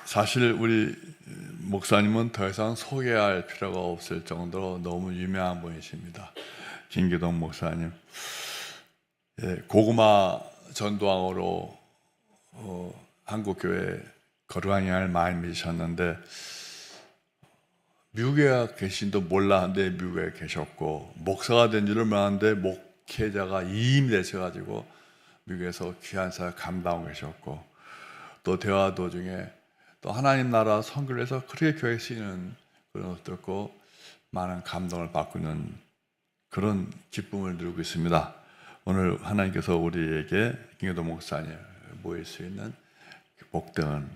사실 우리 목사님은 더 이상 소개할 필요가 없을 정도로 너무 유명한 분이십니다. 김기동 목사님. 고구마 전도왕으로 한국교회 거룩한 양을 많이 믿으셨는데 미국에 계신도 몰랐는데 미국에 계셨고, 목사가 된 줄을 몰랐는데 목회자가 이임이 되셔가지고 미국에서 귀한 사역 감당하고 계셨고, 또 대화 도중에 또 하나님 나라 선교를 해서 그렇게 교회에 쓰이는 그런 것도 있고 많은 감동을 받고 있는 그런 기쁨을 누리고 있습니다. 오늘 하나님께서 우리에게 김기동 목사님 모일 수 있는 복된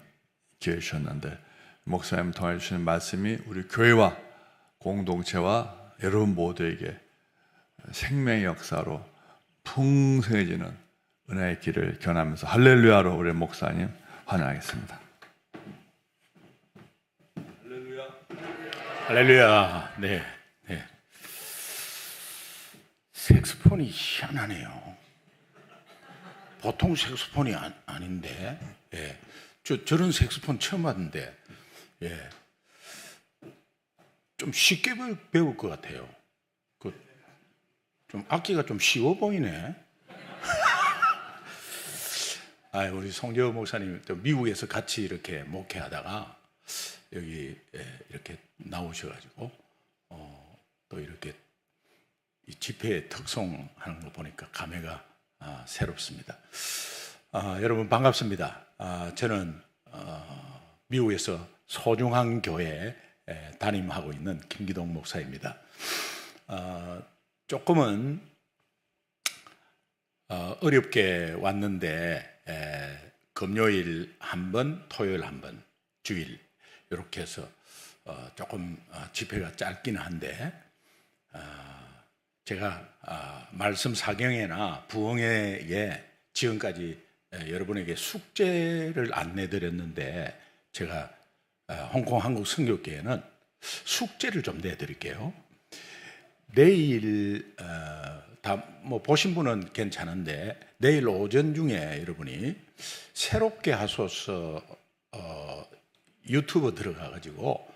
기회 주셨는데, 목사님 통해 주시는 말씀이 우리 교회와 공동체와 여러분 모두에게 생명의 역사로 풍성해지는 은혜의 길을 견하면서 할렐루야로 우리 목사님 환영하겠습니다. 할렐루야. 할렐루야. 네. 색소폰이 희한하네요. 보통 색소폰이 아닌데, 저런 색소폰 처음 봤는데, 좀 쉽게 배울 것 같아요. 좀 악기가 좀 쉬워 보이네. 우리 송재호 목사님 또 미국에서 같이 이렇게 목회하다가 여기 이렇게 나오셔가지고 또 이렇게 이 집회의 특성하는 거 보니까 감회가 새롭습니다. 여러분 반갑습니다. 저는 미국에서 소중한 교회에 담임하고 있는 김기동 목사입니다. 조금은 어렵게 왔는데 금요일 한 번, 토요일 한 번, 주일 이렇게 해서 조금 집회가 짧긴 한데 제가 말씀 사경회나 부흥회에 지금까지 여러분에게 숙제를 안내드렸는데, 제가 홍콩 한국 선교교회는 숙제를 좀 내드릴게요. 내일 다 뭐 보신 분은 괜찮은데 내일 오전 중에 여러분이 새롭게 하소서 유튜브 들어가가지고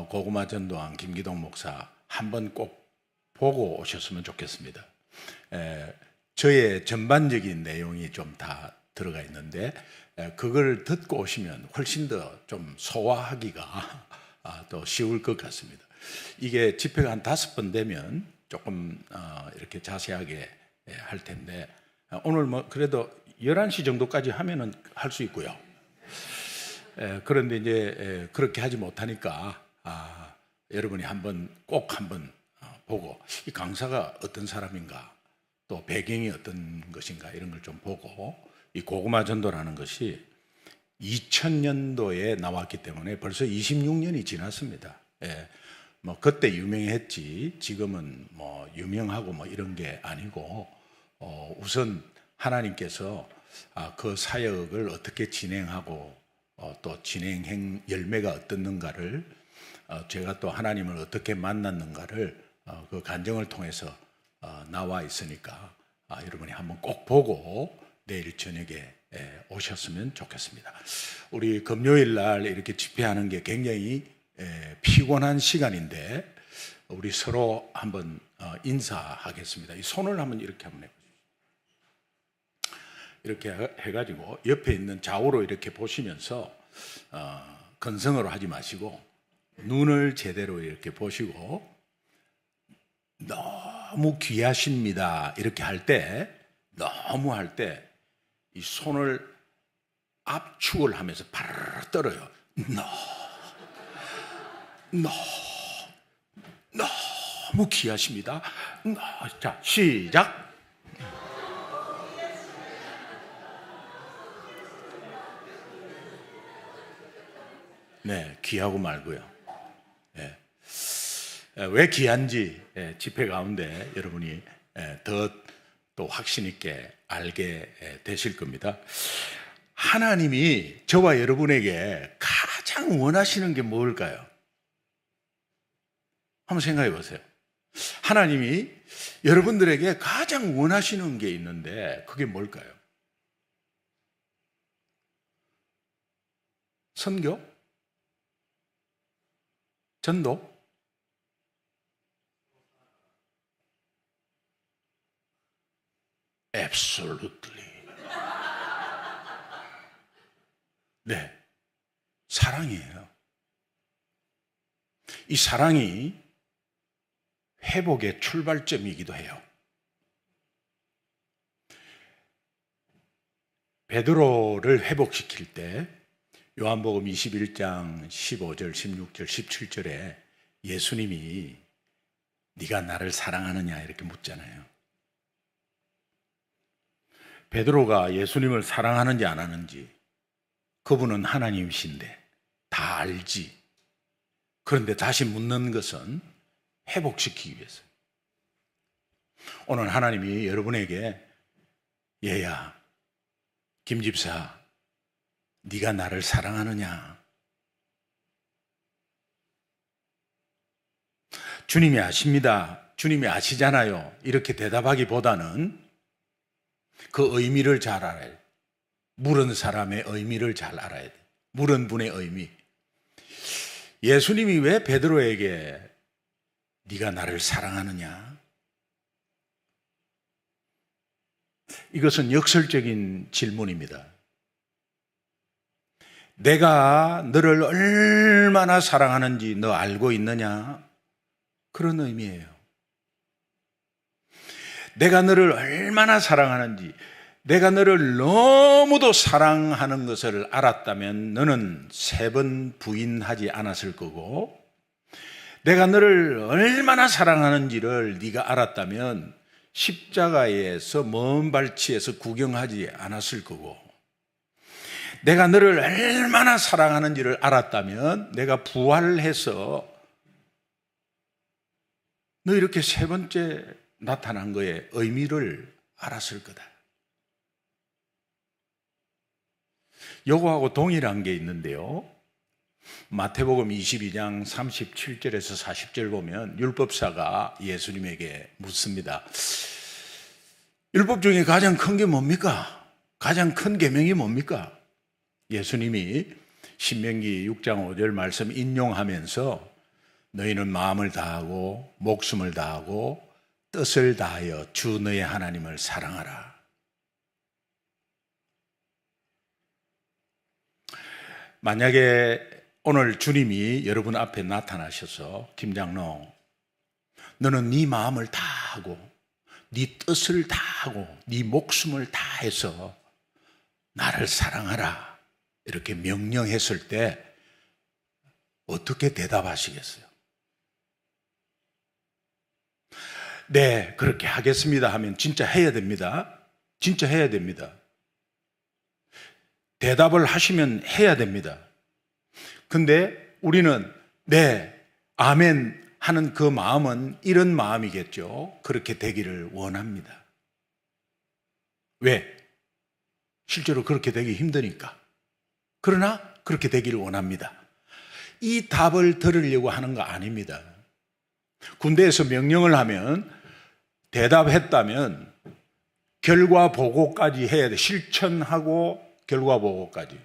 고구마 전도왕 김기동 목사 한번 꼭 보고 오셨으면 좋겠습니다. 저의 전반적인 내용이 좀 다 들어가 있는데 그걸 듣고 오시면 훨씬 더 좀 소화하기가 더 쉬울 것 같습니다. 이게 집회가 한 5번 되면 조금 이렇게 자세하게 할 텐데, 오늘 뭐 그래도 11시 정도까지 하면은 할 수 있고요. 그런데 이제 그렇게 하지 못하니까 여러분이 꼭 한번 보고 이 강사가 어떤 사람인가, 또 배경이 어떤 것인가 이런 걸 좀 보고, 이 고구마 전도라는 것이 2000년도에 나왔기 때문에 벌써 26년이 지났습니다. 뭐 그때 유명했지 지금은 뭐 유명하고 뭐 이런 게 아니고, 우선 하나님께서 그 사역을 어떻게 진행하고 또 진행 열매가 어떻는가를, 제가 또 하나님을 어떻게 만났는가를 그 간증을 통해서 나와 있으니까 여러분이 한번 꼭 보고 내일 저녁에 오셨으면 좋겠습니다. 우리 금요일 날 이렇게 집회하는 게 굉장히 피곤한 시간인데 우리 서로 한번 인사하겠습니다. 이 손을 한번 이렇게 한번 해보시죠. 이렇게 해가지고 옆에 있는 좌우로 이렇게 보시면서 건성으로 하지 마시고 눈을 제대로 이렇게 보시고, 너무 귀하십니다 이렇게 할 때, 너무 할 때 이 손을 압축을 하면서 바르르 떨어요. 너무 귀하십니다. 자, 시작. 네, 귀하고 말고요. 왜 귀한지 집회 가운데 여러분이 더 또 확신 있게 알게 되실 겁니다. 하나님이 저와 여러분에게 가장 원하시는 게 뭘까요? 한번 생각해 보세요. 하나님이 여러분들에게 가장 원하시는 게 있는데 그게 뭘까요? 선교? 전도? Absolutely. 네, 사랑이에요. 이 사랑이 회복의 출발점이기도 해요. 베드로를 회복시킬 때 요한복음 21장 15절, 16절, 17절에 예수님이 네가 나를 사랑하느냐 이렇게 묻잖아요. 베드로가 예수님을 사랑하는지 안 하는지 그분은 하나님이신데 다 알지. 그런데 다시 묻는 것은 회복시키기 위해서. 오늘 하나님이 여러분에게 얘야, 김 집사, 네가 나를 사랑하느냐? 주님이 아십니다. 주님이 아시잖아요. 이렇게 대답하기보다는 그 의미를 잘 알아야 돼. 물은 사람의 의미를 잘 알아야 돼. 물은 분의 의미. 예수님이 왜 베드로에게 네가 나를 사랑하느냐? 이것은 역설적인 질문입니다. 내가 너를 얼마나 사랑하는지 너 알고 있느냐? 그런 의미예요. 내가 너를 얼마나 사랑하는지, 내가 너를 너무도 사랑하는 것을 알았다면 너는 3번 부인하지 않았을 거고, 내가 너를 얼마나 사랑하는지를 네가 알았다면 십자가에서 먼 발치에서 구경하지 않았을 거고, 내가 너를 얼마나 사랑하는지를 알았다면 내가 부활해서 너 이렇게 3번째 나타난 거에 의미를 알았을 거다. 요거하고 동일한 게 있는데요. 마태복음 22장 37절에서 40절 보면 율법사가 예수님에게 묻습니다. 율법 중에 가장 큰 게 뭡니까? 가장 큰 계명이 뭡니까? 예수님이 신명기 6장 5절 말씀 인용하면서 너희는 마음을 다하고 목숨을 다하고 뜻을 다하여 주 너의 하나님을 사랑하라. 만약에 오늘 주님이 여러분 앞에 나타나셔서 김장로, 너는 네 마음을 다하고 네 뜻을 다하고 네 목숨을 다해서 나를 사랑하라 이렇게 명령했을 때 어떻게 대답하시겠어요? 네, 그렇게 하겠습니다 하면 진짜 해야 됩니다. 진짜 해야 됩니다. 대답을 하시면 해야 됩니다. 근데 우리는 네, 아멘 하는 그 마음은 이런 마음이겠죠. 그렇게 되기를 원합니다. 왜? 실제로 그렇게 되기 힘드니까. 그러나 그렇게 되기를 원합니다. 이 답을 들으려고 하는 거 아닙니다. 군대에서 명령을 하면 대답했다면 결과 보고까지 해야 돼. 실천하고 결과 보고까지.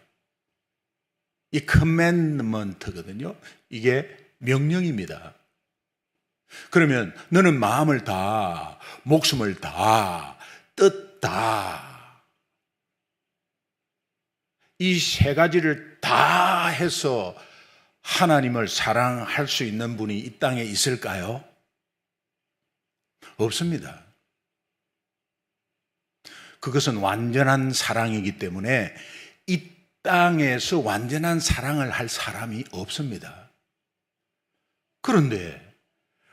이 커맨드먼트거든요. 이게 명령입니다. 그러면 너는 마음을 다, 목숨을 다, 뜻 다, 이 3가지를 다 해서 하나님을 사랑할 수 있는 분이 이 땅에 있을까요? 없습니다. 그것은 완전한 사랑이기 때문에 이 땅에서 완전한 사랑을 할 사람이 없습니다. 그런데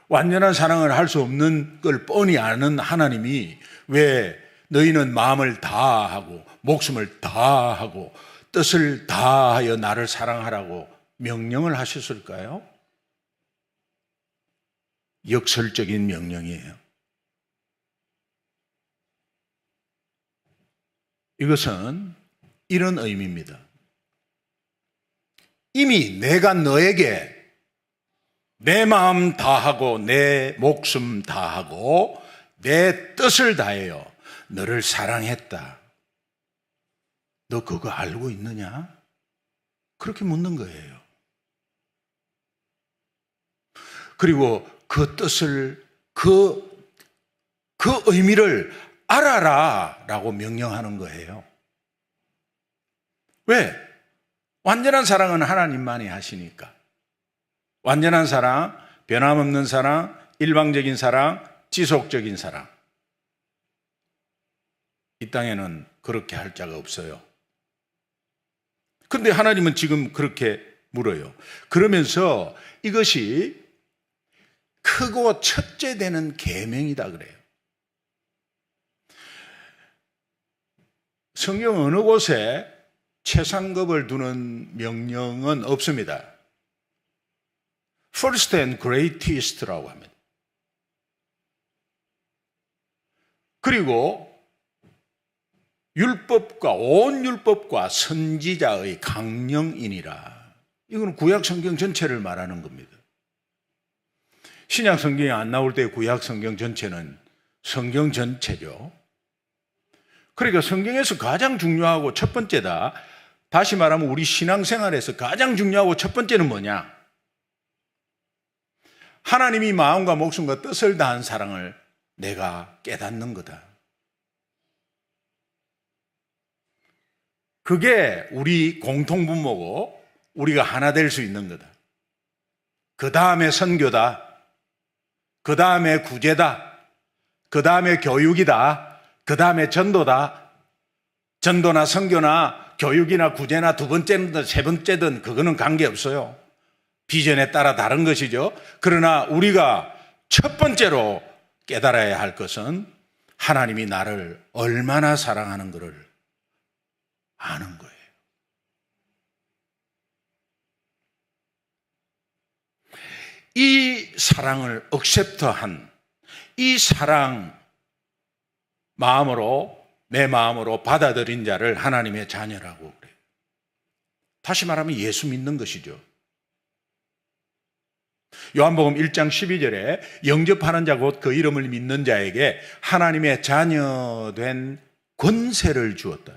완전한 사랑을 할 수 없는 걸 뻔히 아는 하나님이 왜 너희는 마음을 다하고 목숨을 다하고 뜻을 다하여 나를 사랑하라고 명령을 하셨을까요? 역설적인 명령이에요. 이것은 이런 의미입니다. 이미 내가 너에게 내 마음 다하고 내 목숨 다하고 내 뜻을 다하여 너를 사랑했다. 너 그거 알고 있느냐? 그렇게 묻는 거예요. 그리고 그 뜻을, 그 의미를 알아라 라고 명령하는 거예요. 왜? 완전한 사랑은 하나님만이 하시니까. 완전한 사랑, 변함없는 사랑, 일방적인 사랑, 지속적인 사랑. 이 땅에는 그렇게 할 자가 없어요. 그런데 하나님은 지금 그렇게 물어요. 그러면서 이것이 크고 첫째 되는 계명이다 그래요. 성경 어느 곳에 최상급을 두는 명령은 없습니다. First and greatest라고 합니다. 그리고 율법과 온 율법과 선지자의 강령이니라. 이건 구약 성경 전체를 말하는 겁니다. 신약 성경이 안 나올 때 구약 성경 전체는 성경 전체죠. 그러니까 성경에서 가장 중요하고 첫 번째다. 다시 말하면 우리 신앙생활에서 가장 중요하고 첫 번째는 뭐냐? 하나님이 마음과 목숨과 뜻을 다한 사랑을 내가 깨닫는 거다. 그게 우리 공통분모고 우리가 하나 될 수 있는 거다. 그 다음에 선교다. 그 다음에 구제다. 그 다음에 교육이다. 그 다음에 전도다. 전도나 선교나 교육이나 구제나 두 번째든 세 번째든 그거는 관계없어요. 비전에 따라 다른 것이죠. 그러나 우리가 첫 번째로 깨달아야 할 것은 하나님이 나를 얼마나 사랑하는 것을 아는 거예요. 이 사랑을 억셉트한, 이 사랑 마음으로, 내 마음으로 받아들인 자를 하나님의 자녀라고 그래요. 다시 말하면 예수 믿는 것이죠. 요한복음 1장 12절에 영접하는 자 곧 그 이름을 믿는 자에게 하나님의 자녀된 권세를 주었다.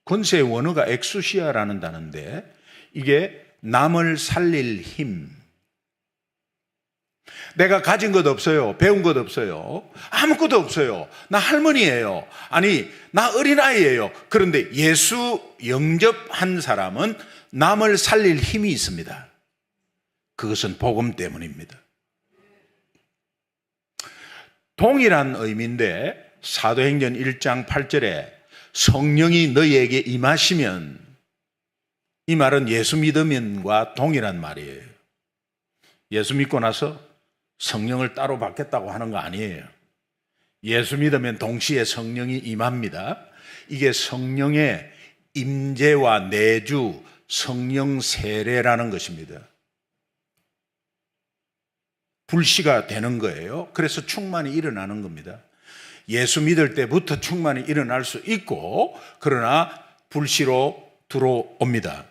권세의 원어가 엑수시아라는 단어인데 이게 남을 살릴 힘. 내가 가진 것 없어요. 배운 것 없어요. 아무것도 없어요. 나 할머니예요. 아니, 나 어린아이예요. 그런데 예수 영접한 사람은 남을 살릴 힘이 있습니다. 그것은 복음 때문입니다. 동일한 의미인데 사도행전 1장 8절에 성령이 너희에게 임하시면, 이 말은 예수 믿으면과 동일한 말이에요. 예수 믿고 나서 성령을 따로 받겠다고 하는 거 아니에요. 예수 믿으면 동시에 성령이 임합니다. 이게 성령의 임재와 내주, 성령 세례라는 것입니다. 불씨가 되는 거예요. 그래서 충만이 일어나는 겁니다. 예수 믿을 때부터 충만이 일어날 수 있고, 그러나 불씨로 들어옵니다.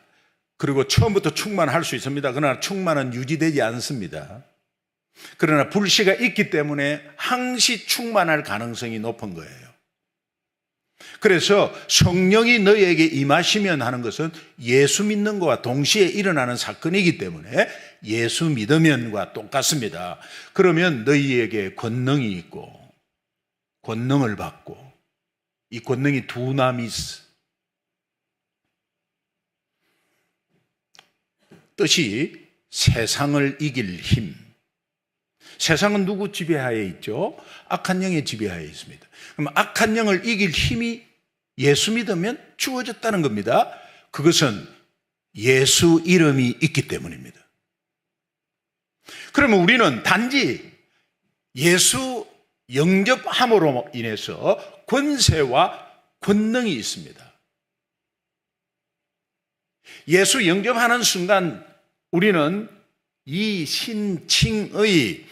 그리고 처음부터 충만할 수 있습니다. 그러나 충만은 유지되지 않습니다. 그러나 불씨가 있기 때문에 항시 충만할 가능성이 높은 거예요. 그래서 성령이 너희에게 임하시면 하는 것은 예수 믿는 것과 동시에 일어나는 사건이기 때문에 예수 믿으면과 똑같습니다. 그러면 너희에게 권능이 있고 권능을 받고, 이 권능이 두나미스, 뜻이 세상을 이길 힘. 세상은 누구 지배하에 있죠? 악한 영의 지배하에 있습니다. 그럼 악한 영을 이길 힘이 예수 믿으면 주어졌다는 겁니다. 그것은 예수 이름이 있기 때문입니다. 그러면 우리는 단지 예수 영접함으로 인해서 권세와 권능이 있습니다. 예수 영접하는 순간 우리는 이 신칭의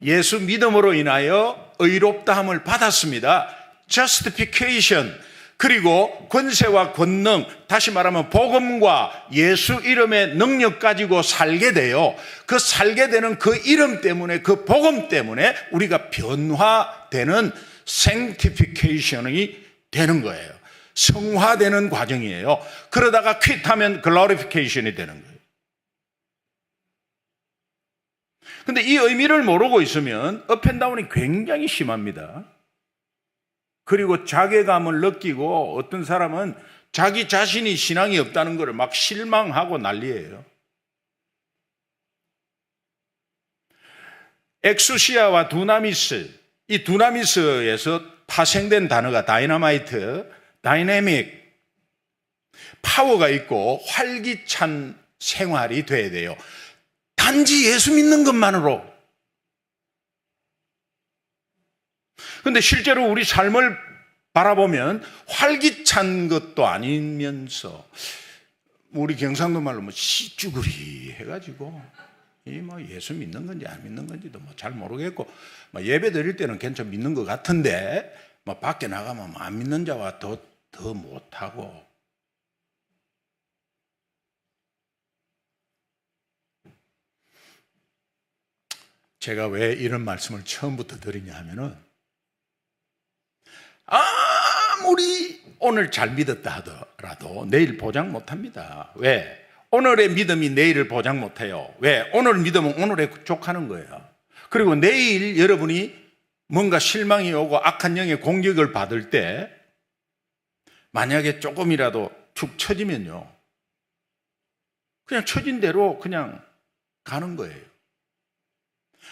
예수 믿음으로 인하여 의롭다함을 받았습니다. Justification. 그리고 권세와 권능, 다시 말하면 복음과 예수 이름의 능력 가지고 살게 돼요. 그 살게 되는 그 이름 때문에, 그 복음 때문에 우리가 변화되는 sanctification이 되는 거예요. 성화되는 과정이에요. 그러다가 퀴트하면 glorification이 되는 거예요. 근데 이 의미를 모르고 있으면 업앤다운이 굉장히 심합니다. 그리고 자괴감을 느끼고 어떤 사람은 자기 자신이 신앙이 없다는 것을 막 실망하고 난리예요. 엑수시아와 두나미스, 이 두나미스에서 파생된 단어가 다이너마이트, 다이내믹, 파워가 있고 활기찬 생활이 돼야 돼요. 단지 예수 믿는 것만으로. 그런데 실제로 우리 삶을 바라보면 활기찬 것도 아니면서 우리 경상도 말로 뭐 시쭈구리 해가지고 이 뭐 예수 믿는 건지 안 믿는 건지도 뭐 잘 모르겠고 뭐 예배 드릴 때는 괜찮 믿는 것 같은데 뭐 밖에 나가면 안 믿는 자와 더 못하고. 제가 왜 이런 말씀을 처음부터 드리냐 하면은 아무리 오늘 잘 믿었다 하더라도 내일 보장 못합니다. 왜? 오늘의 믿음이 내일을 보장 못해요. 왜? 오늘 믿음은 오늘에 족하는 거예요. 그리고 내일 여러분이 뭔가 실망이 오고 악한 영의 공격을 받을 때 만약에 조금이라도 축 처지면요, 그냥 처진 대로 그냥 가는 거예요.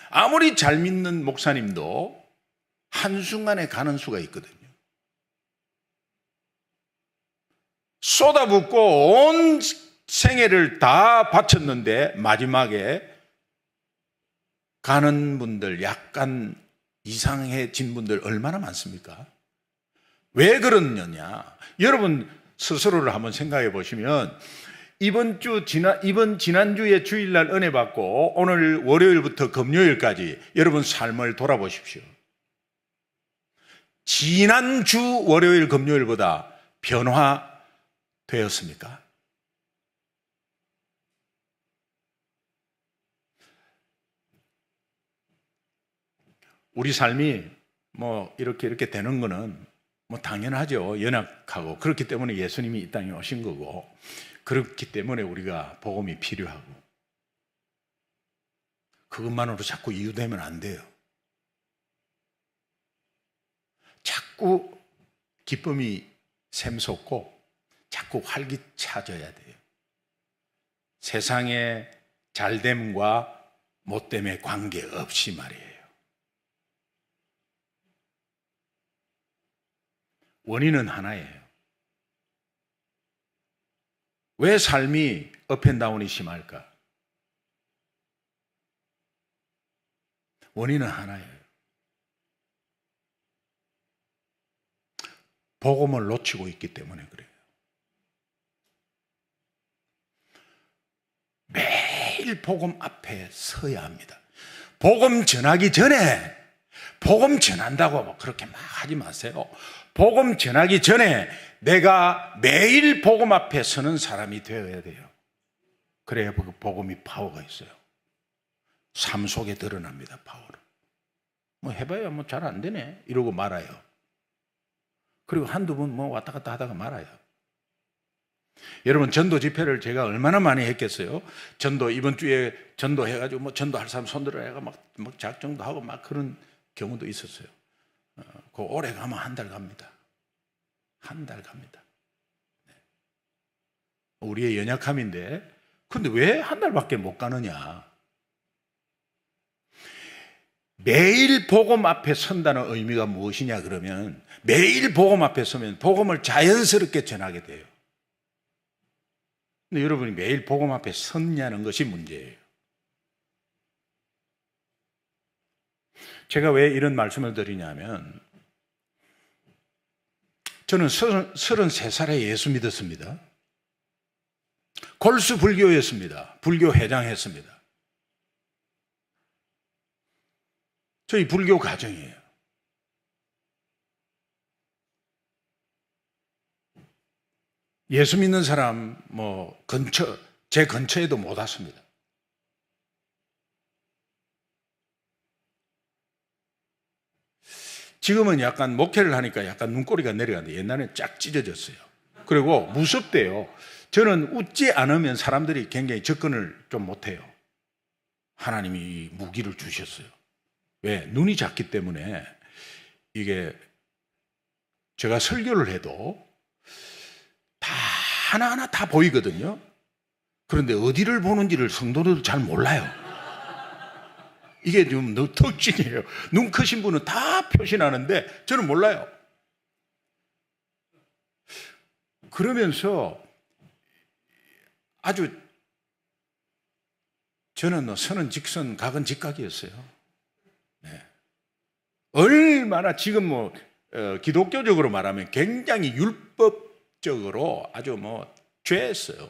아무리 잘 믿는 목사님도 한순간에 가는 수가 있거든요. 쏟아붓고 온 생애를 다 바쳤는데 마지막에 가는 분들, 약간 이상해진 분들 얼마나 많습니까? 왜 그러느냐? 여러분 스스로를 한번 생각해 보시면 이번 지난주에 주일날 은혜 받고 오늘 월요일부터 금요일까지 여러분 삶을 돌아보십시오. 지난주 월요일 금요일보다 변화되었습니까? 우리 삶이 뭐 이렇게 되는 거는 뭐 당연하죠. 연약하고 그렇기 때문에 예수님이 이 땅에 오신 거고 그렇기 때문에 우리가 복음이 필요하고 그것만으로 자꾸 이유되면 안 돼요. 자꾸 기쁨이 샘솟고 자꾸 활기차져야 돼요. 세상의 잘됨과 못됨에 관계없이 말이에요. 원인은 하나예요. 왜 삶이 업앤다운이 심할까? 원인은 하나예요. 복음을 놓치고 있기 때문에 그래요. 매일 복음 앞에 서야 합니다. 복음 전하기 전에 복음 전한다고 뭐 그렇게 막 하지 마세요. 복음 전하기 전에 내가 매일 복음 앞에 서는 사람이 되어야 돼요. 그래야 그 복음이 파워가 있어요. 삶 속에 드러납니다. 파워를. 뭐 해봐야 뭐 잘 안 되네 이러고 말아요. 그리고 한두 번 뭐 왔다 갔다 하다가 말아요. 여러분 전도 집회를 제가 얼마나 많이 했겠어요. 전도 이번 주에 전도 해가지고 뭐 전도할 사람 손들어 해가 막 작정도 하고 막 그런 경우도 있었어요. 그 오래 가면 한 달 갑니다. 한 달 갑니다. 우리의 연약함인데 근데 왜 한 달밖에 못 가느냐? 매일 복음 앞에 선다는 의미가 무엇이냐 그러면 매일 복음 앞에 서면 복음을 자연스럽게 전하게 돼요. 근데 여러분이 매일 복음 앞에 섰냐는 것이 문제예요. 제가 왜 이런 말씀을 드리냐면 저는 33살에 예수 믿었습니다. 골수 불교였습니다. 불교 회장했습니다. 저희 불교 가정이에요. 예수 믿는 사람 뭐 제 근처에도 못 왔습니다. 지금은 약간 목회를 하니까 약간 눈꼬리가 내려가는데 옛날에는 쫙 찢어졌어요. 그리고 무섭대요. 저는 웃지 않으면 사람들이 굉장히 접근을 좀 못해요. 하나님이 이 무기를 주셨어요. 왜? 눈이 작기 때문에 이게 제가 설교를 해도 다 하나하나 다 보이거든요. 그런데 어디를 보는지를 성도들도 잘 몰라요. 이게 좀 특징이에요. 눈 크신 분은 다 표시나는데 저는 몰라요. 그러면서 아주 저는 선은 직선, 각은 직각이었어요. 네. 얼마나 지금 기독교적으로 말하면 굉장히 율법적으로 아주 죄였어요.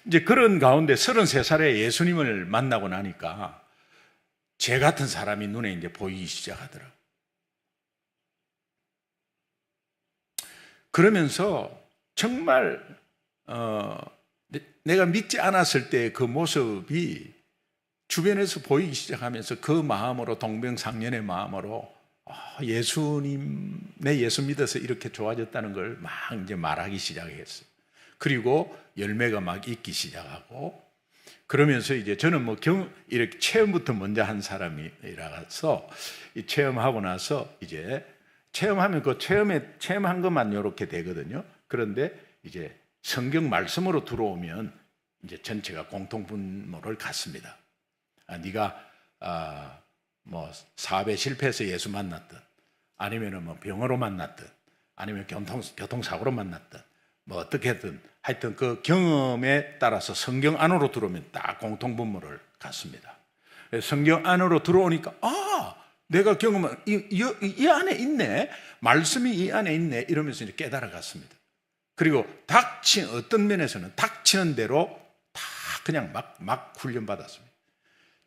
이제 그런 가운데 33살에 예수님을 만나고 나니까 제 같은 사람이 눈에 이제 보이기 시작하더라고요. 그러면서 정말 내가 믿지 않았을 때 그 모습이 주변에서 보이기 시작하면서 그 마음으로 동병상련의 마음으로 예수님, 내 예수 믿어서 이렇게 좋아졌다는 걸 막 이제 말하기 시작했어요. 그리고 열매가 막 있기 시작하고 그러면서 이제 저는 이렇게 체험부터 먼저 한 사람이라서 이 체험하고 나서 이제 체험하면 그 체험한 것만 이렇게 되거든요. 그런데 이제 성경 말씀으로 들어오면 이제 전체가 공통분모를 갖습니다. 네가 사업에 실패해서 예수 만났든 아니면은 병으로 만났든 아니면 교통사고로 만났든 어떻게든 하여튼 그 경험에 따라서 성경 안으로 들어오면 딱 공통분모를 갖습니다. 성경 안으로 들어오니까 내가 경험한 이 안에 있네, 말씀이 이 안에 있네 이러면서 이제 깨달아갔습니다. 그리고 어떤 면에서는 닥치는 대로 다 그냥 막 훈련 받았습니다.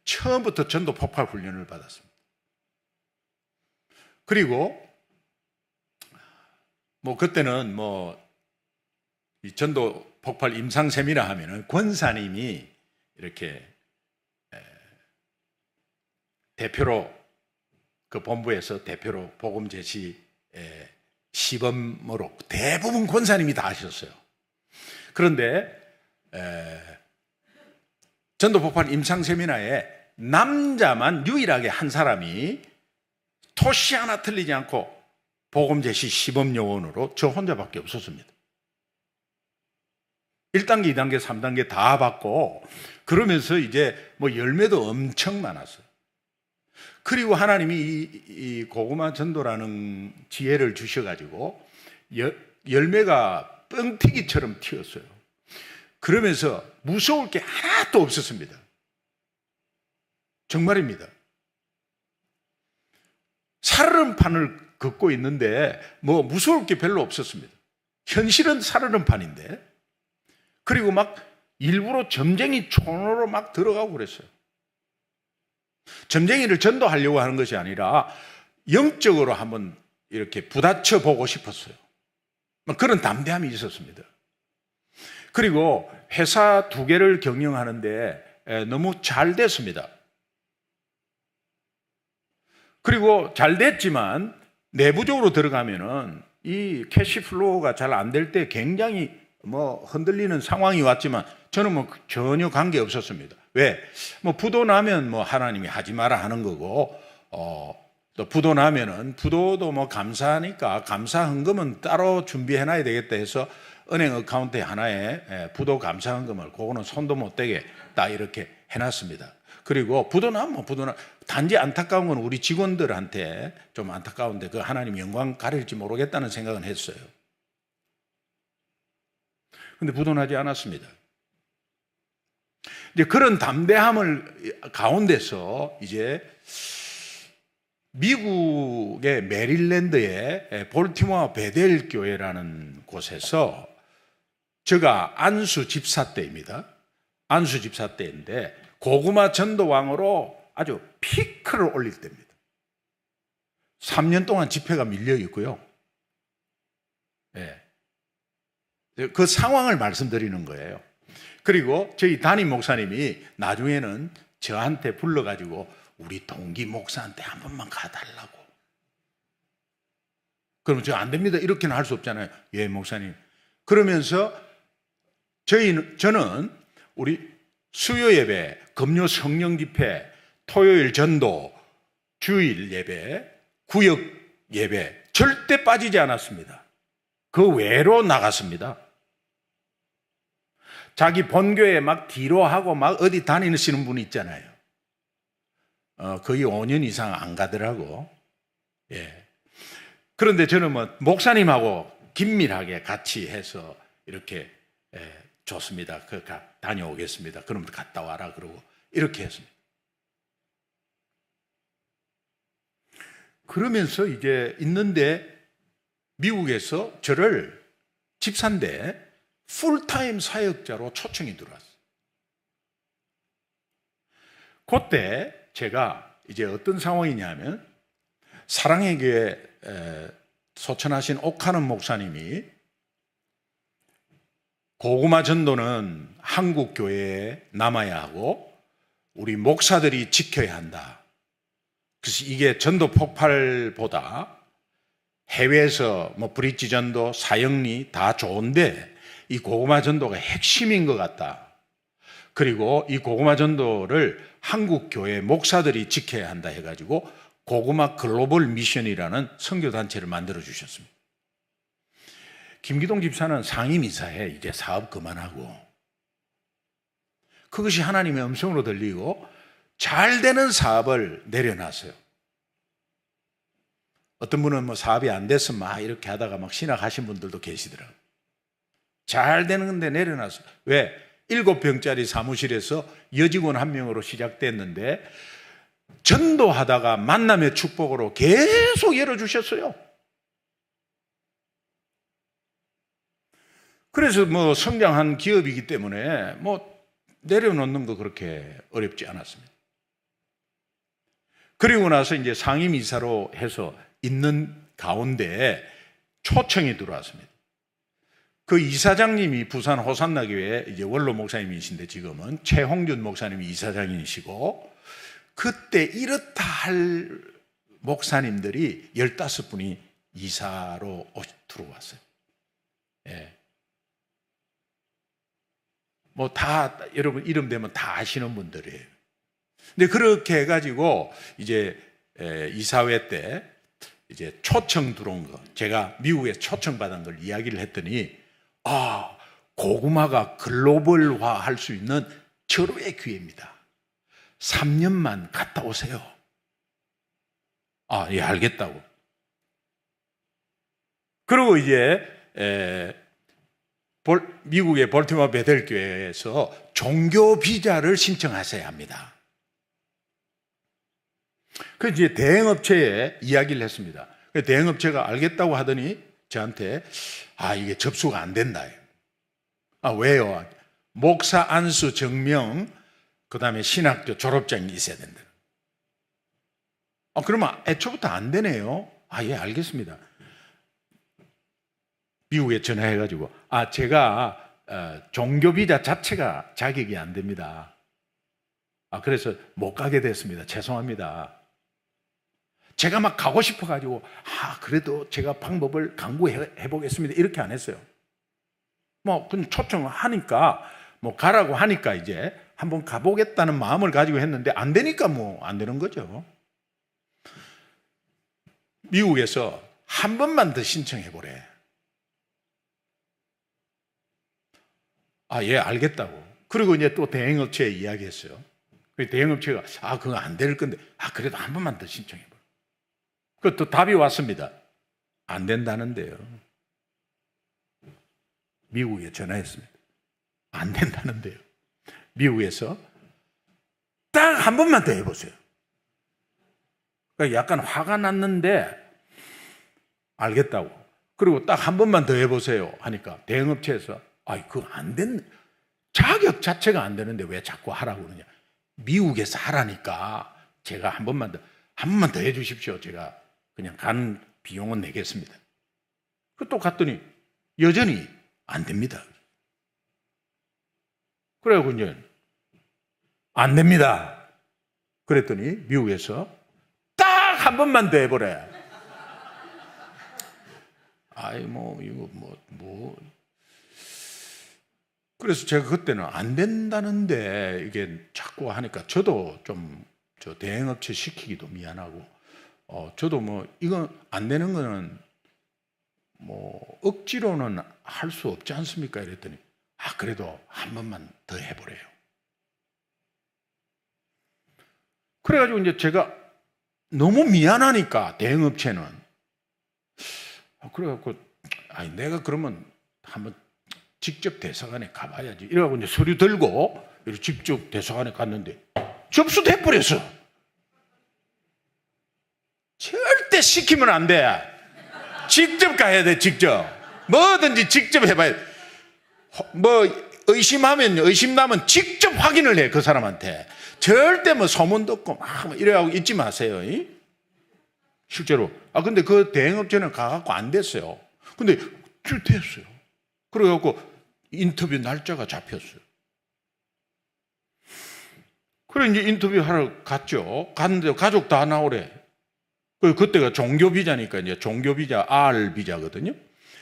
처음부터 전도 폭발 훈련을 받았습니다. 그리고 그때는 이 전도 폭발 임상 세미나 하면은 권사님이 이렇게 대표로 그 본부에서 대표로 복음 제시 시범으로 대부분 권사님이 다 하셨어요. 그런데 전도 폭발 임상 세미나에 남자만 유일하게 한 사람이 토시 하나 틀리지 않고 복음 제시 시범 요원으로 저 혼자밖에 없었습니다. 1단계, 2단계, 3단계 다 받고 그러면서 이제 열매도 엄청 많았어요. 그리고 하나님이 이 고구마 전도라는 지혜를 주셔가지고 열매가 뻥튀기처럼 튀었어요. 그러면서 무서울 게 하나도 없었습니다. 정말입니다. 살얼음판을 걷고 있는데 무서울 게 별로 없었습니다. 현실은 살얼음판인데 그리고 막 일부러 점쟁이 촌으로 막 들어가고 그랬어요. 점쟁이를 전도하려고 하는 것이 아니라 영적으로 한번 이렇게 부딪혀 보고 싶었어요. 그런 담대함이 있었습니다. 그리고 회사 2개를 경영하는데 너무 잘 됐습니다. 그리고 잘 됐지만 내부적으로 들어가면은 이 캐시플로우가 잘 안 될 때 굉장히 흔들리는 상황이 왔지만 저는 전혀 관계 없었습니다. 왜? 부도 나면 하나님이 하지 마라 하는 거고, 또 부도 나면은 부도도 감사하니까 감사 헌금은 따로 준비해 놔야 되겠다 해서 은행 어카운트에 하나에 부도 감사 헌금을 그거는 손도 못 대게 딱 이렇게 해놨습니다. 그리고 부도 나면 단지 안타까운 건 우리 직원들한테 좀 안타까운데 그 하나님 영광 가릴지 모르겠다는 생각은 했어요. 근데 부도나지 않았습니다. 이제 그런 담대함을 가운데서 이제 미국의 메릴랜드의 볼티모어 베델 교회라는 곳에서 제가 안수 집사 때입니다. 안수 집사 때인데 고구마 전도왕으로 아주 피크를 올릴 때입니다. 3년 동안 집회가 밀려 있고요. 네. 그 상황을 말씀드리는 거예요. 그리고 저희 담임 목사님이 나중에는 저한테 불러가지고 우리 동기 목사한테 한 번만 가달라고. 그러면 저 안 됩니다. 이렇게는 할 수 없잖아요. 예, 목사님. 그러면서 저는 우리 수요 예배, 금요 성령 집회, 토요일 전도, 주일 예배, 구역 예배 절대 빠지지 않았습니다. 그 외로 나갔습니다. 자기 본교에 막 뒤로 하고 막 어디 다니시는 분 있잖아요. 거의 5년 이상 안 가더라고. 예. 그런데 저는 뭐 목사님하고 긴밀하게 같이 해서 이렇게 좋습니다. 다녀오겠습니다. 그럼 갔다 와라 그러고 이렇게 했습니다. 그러면서 이제 있는데 미국에서 저를 집사인데 풀타임 사역자로 초청이 들어왔어요. 그때 제가 이제 어떤 상황이냐면 사랑의 교회 소천하신 옥하는 목사님이 고구마 전도는 한국 교회에 남아야 하고 우리 목사들이 지켜야 한다. 그래서 이게 전도 폭발보다 해외에서 뭐 브릿지 전도, 사역리 다 좋은데 이 고구마 전도가 핵심인 것 같다. 그리고 이 고구마 전도를 한국 교회 목사들이 지켜야 한다 해가지고 고구마 글로벌 미션이라는 선교단체를 만들어 주셨습니다. 김기동 집사는 상임이사해 이제 사업 그만하고 그것이 하나님의 음성으로 들리고 잘 되는 사업을 내려놨어요. 어떤 분은 뭐 사업이 안 됐으면 막 이렇게 하다가 막 신학하신 분들도 계시더라고요. 잘 되는 건데 내려놨어요. 왜? 7평짜리 사무실에서 여직원 1명으로 시작됐는데 전도하다가 만남의 축복으로 계속 열어주셨어요. 그래서 뭐 성장한 기업이기 때문에 뭐 내려놓는 거 그렇게 어렵지 않았습니다. 그리고 나서 이제 상임이사로 해서 있는 가운데 초청이 들어왔습니다. 그 이사장님이 부산 호산나교회 이제 원로 목사님이신데 지금은 최홍준 목사님이 이사장이시고 그때 이렇다 할 목사님들이 15분이 이사로 들어왔어요. 예. 뭐 다 여러분 이름 되면 다 아시는 분들이에요. 근데 그렇게 해가지고 이제 이사회 때 이제 초청 들어온 거, 제가 미국에 초청 받은 걸 이야기를 했더니 고구마가 글로벌화 할 수 있는 절호의 기회입니다. 3년만 갔다 오세요. 예, 알겠다고. 그리고 이제 미국의 볼티모어 베델교회에서 종교 비자를 신청하셔야 합니다. 그 이제 대행업체에 이야기를 했습니다. 대행업체가 알겠다고 하더니 저한테 이게 접수가 안 된다. 왜요? 목사 안수 증명, 그 다음에 신학교 졸업장이 있어야 된다. 그러면 애초부터 안 되네요. 예, 알겠습니다. 미국에 전화해가지고 제가 종교 비자 자체가 자격이 안 됩니다. 그래서 못 가게 됐습니다. 죄송합니다. 제가 막 가고 싶어가지고 그래도 제가 방법을 강구해 보겠습니다. 이렇게 안 했어요. 그냥 초청하니까 가라고 하니까 이제 한번 가보겠다는 마음을 가지고 했는데 안 되니까 안 되는 거죠. 미국에서 한 번만 더 신청해 보래. 예, 알겠다고. 그리고 이제 또 대행업체에 이야기했어요. 대행업체가 그거 안 될 건데 그래도 한 번만 더 신청해 보래. 그것도 답이 왔습니다. 안 된다는데요. 미국에 전화했습니다. 안 된다는데요. 미국에서 딱 한 번만 더 해보세요. 약간 화가 났는데 알겠다고. 그리고 딱 한 번만 더 해보세요 하니까 대행업체에서 그거 안 된, 자격 자체가 안 되는데 왜 자꾸 하라고 그러냐. 미국에서 하라니까 제가 한 번만 더 해주십시오. 제가 그냥 간 비용은 내겠습니다. 또 갔더니 여전히 안 됩니다. 그래갖고 이제 안 됩니다. 그랬더니 미국에서 딱 한 번만 더 해보래. 그래서 제가 그때는 안 된다는데 이게 자꾸 하니까 저도 좀 저 대행업체 시키기도 미안하고, 저도 뭐 이건 안 되는 거는 뭐 억지로는 할 수 없지 않습니까? 이랬더니 그래도 한 번만 더 해보래요. 그래가지고 이제 제가 너무 미안하니까 대행업체는 그래갖고 내가 그러면 한번 직접 대사관에 가봐야지 이래갖고 이제 서류 들고 이렇게 직접 대사관에 갔는데 접수돼 버렸어. 절대 시키면 안 돼. 직접 가야 돼. 직접 뭐든지 직접 해봐야 돼. 뭐 의심하면 의심나면 직접 확인을 해. 그 사람한테 절대 뭐 소문 듣고 막 이래갖고 잊지 마세요. 실제로 근데 그 대행업체는 가갖고 안 됐어요. 근데 됐어요. 그래갖고 인터뷰 날짜가 잡혔어요. 그래 이제 인터뷰 하러 갔죠. 갔는데 가족 다 나오래. 그때가 종교 비자니까 이제 종교 비자 R 비자거든요.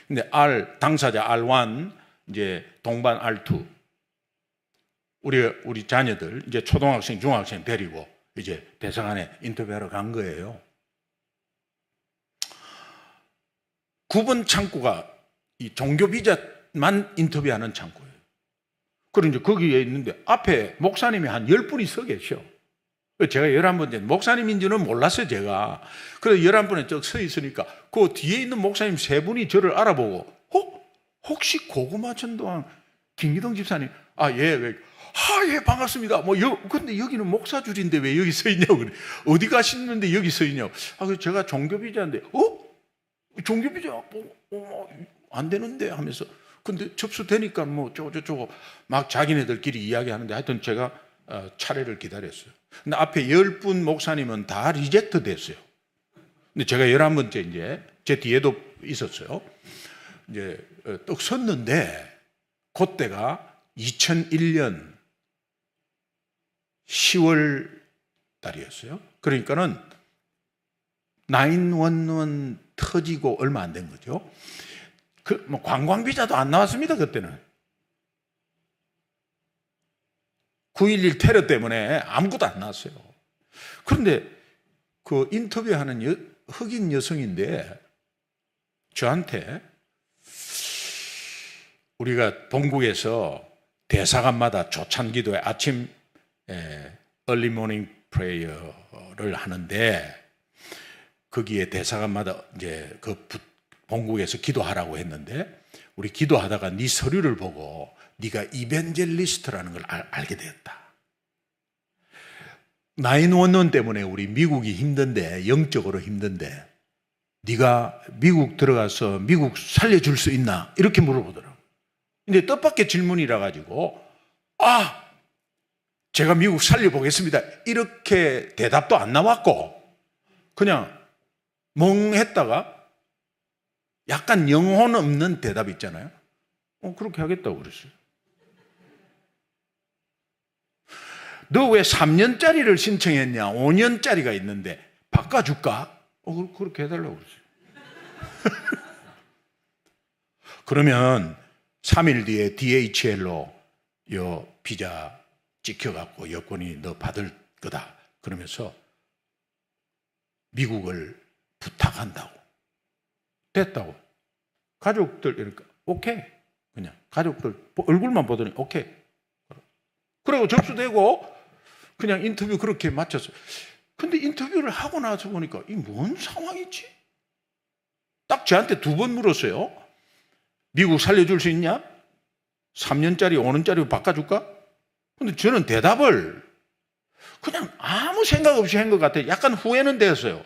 근데 R 당사자 R1 이제 동반 R2 우리 자녀들 이제 초등학생 중학생 데리고 이제 대사관에 인터뷰하러 간 거예요. 9번 창구가 이 종교 비자만 인터뷰하는 창구예요. 그리고 이제 거기에 있는데 앞에 목사님이 한 10분이 서 계셔. 제가 11번째 목사님인지는 몰랐어요, 제가. 그래서 11번에 쭉 서 있으니까 그 뒤에 있는 목사님 3분이 저를 알아보고 혹시 고구마 전도왕 김기동 집사님? 예, 반갑습니다. 근데 여기는 목사줄인데 왜 여기 서 있냐고 그래. 어디 가시는데 여기 서 있냐고. 그래서 제가 종교비자인데, 종교비자 안 되는데 하면서. 근데 접수되니까 뭐 저거 막 자기네들끼리 이야기하는데 하여튼 제가 차례를 기다렸어요. 근데 앞에 10분 목사님은 다 리젝트 됐어요. 근데 제가 11번째 이제 제 뒤에도 있었어요. 이제 떡 섰는데 그때가 2001년 10월 달이었어요. 그러니까는 911 터지고 얼마 안 된 거죠. 뭐 관광 비자도 안 나왔습니다, 그때는. 9.11 테러 때문에 아무것도 안 나왔어요. 그런데 그 인터뷰하는 흑인 여성인데 저한테 우리가 동국에서 대사관마다 조찬기도회 아침 early morning prayer를 하는데 거기에 대사관마다 이제 그 본국에서 기도하라고 했는데 우리 기도하다가 네 서류를 보고 네가 이벤젤리스트라는 걸 알게 되었다. 911 때문에 우리 미국이 힘든데 영적으로 힘든데 네가 미국 들어가서 미국 살려줄 수 있나? 이렇게 물어보더라고요. 근데 뜻밖의 질문이라 가지고 제가 미국 살려보겠습니다. 이렇게 대답도 안 나왔고 그냥 멍했다가 약간 영혼 없는 대답 있잖아요. 그렇게 하겠다고 그랬어요. 너 왜 3년짜리를 신청했냐? 5년짜리가 있는데 바꿔줄까? 그렇게 해달라고 그랬어요. 그러면 3일 뒤에 DHL로 요 비자 찍혀갖고 여권이 너 받을 거다. 그러면서 미국을 부탁한다고. 됐다고. 가족들 이러니까 오케이. 그냥 가족들 얼굴만 보더니 오케이. 그리고 접수되고 그냥 인터뷰 그렇게 마쳤어요. 근데 인터뷰를 하고 나서 보니까 이 뭔 상황이지? 딱 저한테 2번 물었어요. 미국 살려줄 수 있냐? 3년짜리 5년짜리 바꿔줄까? 근데 저는 대답을 그냥 아무 생각 없이 한 것 같아요. 약간 후회는 되었어요.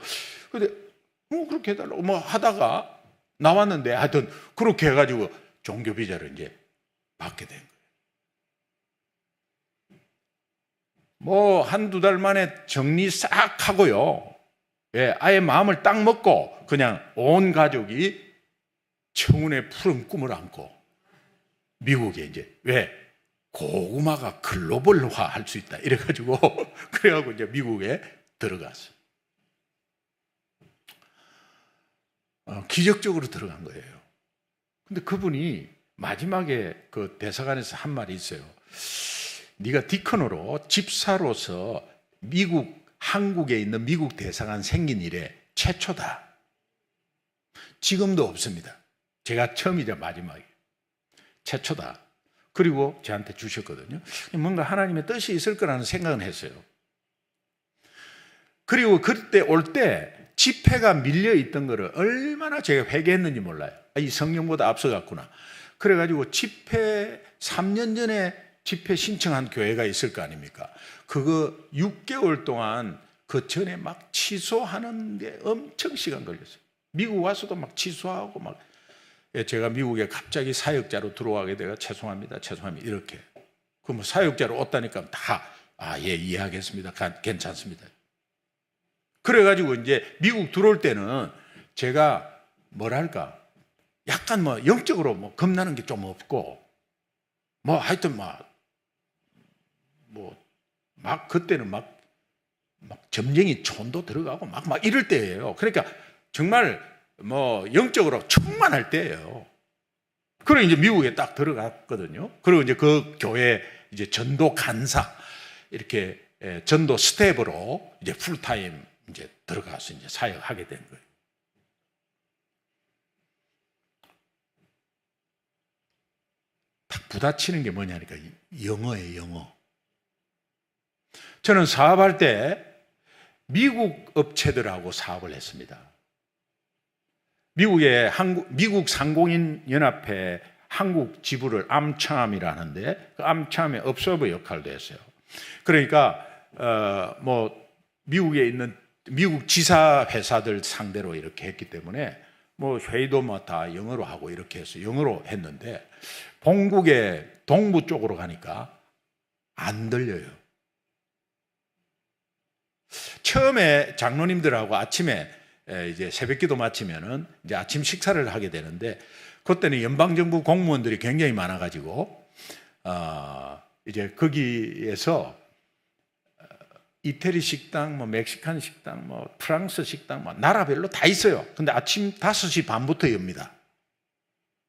근데 그렇게 해달라고 하다가 나왔는데 하여튼 그렇게 해가지고 종교 비자를 이제 받게 된 거예요. 한두 달 만에 정리 싹 하고요. 아예 마음을 딱 먹고 그냥 온 가족이 청운의 푸른 꿈을 안고 미국에 이제 고구마가 글로벌화 할 수 있다. 이래가지고 그래가지고 이제 미국에 들어갔어요. 기적적으로 들어간 거예요. 근데 그분이 마지막에 그 대사관에서 한 말이 있어요. 네가 디컨으로 집사로서 한국에 있는 미국 대사관 생긴 이래 최초다. 지금도 없습니다. 제가 처음이자 마지막에 최초다. 그리고 저한테 주셨거든요. 뭔가 하나님의 뜻이 있을 거라는 생각은 했어요. 그리고 그때 올 때 집회가 밀려 있던 거를 얼마나 제가 회개했는지 몰라요. 이 성령보다 앞서갔구나. 그래가지고 집회 3년 전에 집회 신청한 교회가 있을 거 아닙니까? 그거 6개월 동안 그 전에 막 취소하는 게 엄청 시간 걸렸어요. 미국 와서도 막 취소하고 막. 제가 미국에 갑자기 사역자로 들어가게 돼가 죄송합니다 이렇게. 그 뭐 사역자로 왔다니까 예, 이해하겠습니다. 괜찮습니다. 그래가지고 이제 미국 들어올 때는 제가 뭐랄까 약간 뭐 영적으로 뭐 겁나는 게 좀 없고 뭐 하여튼 막 그때는 막 점쟁이 촌도 들어가고 막 이럴 때예요. 그러니까 정말 뭐 영적으로 충만할 때예요. 그래 이제 미국에 딱 들어갔거든요. 그리고 이제 그 교회 이제 전도 간사 이렇게 전도 스텝으로 이제 풀타임 이제 들어가서 이제 사역하게 된 거예요. 딱 부딪히는 게 뭐냐니까 영어예요, 영어. 저는 사업할 때 미국 업체들하고 사업을 했습니다. 미국 상공인 연합회 한국 지부를 암참이라는데 그 암참의 업서버 역할도 했어요. 그러니까 미국에 있는 미국 지사 회사들 상대로 이렇게 했기 때문에 뭐 회의도 다 영어로 하고 이렇게 해서 영어로 했는데 본국의 동부 쪽으로 가니까 안 들려요. 처음에 장로님들하고 아침에 이제 새벽기도 마치면은 이제 아침 식사를 하게 되는데 그때는 연방정부 공무원들이 굉장히 많아가지고 이제 거기에서 이태리 식당, 뭐 멕시칸 식당, 뭐 프랑스 식당, 뭐 나라별로 다 있어요. 근데 아침 5시 반부터 엽니다.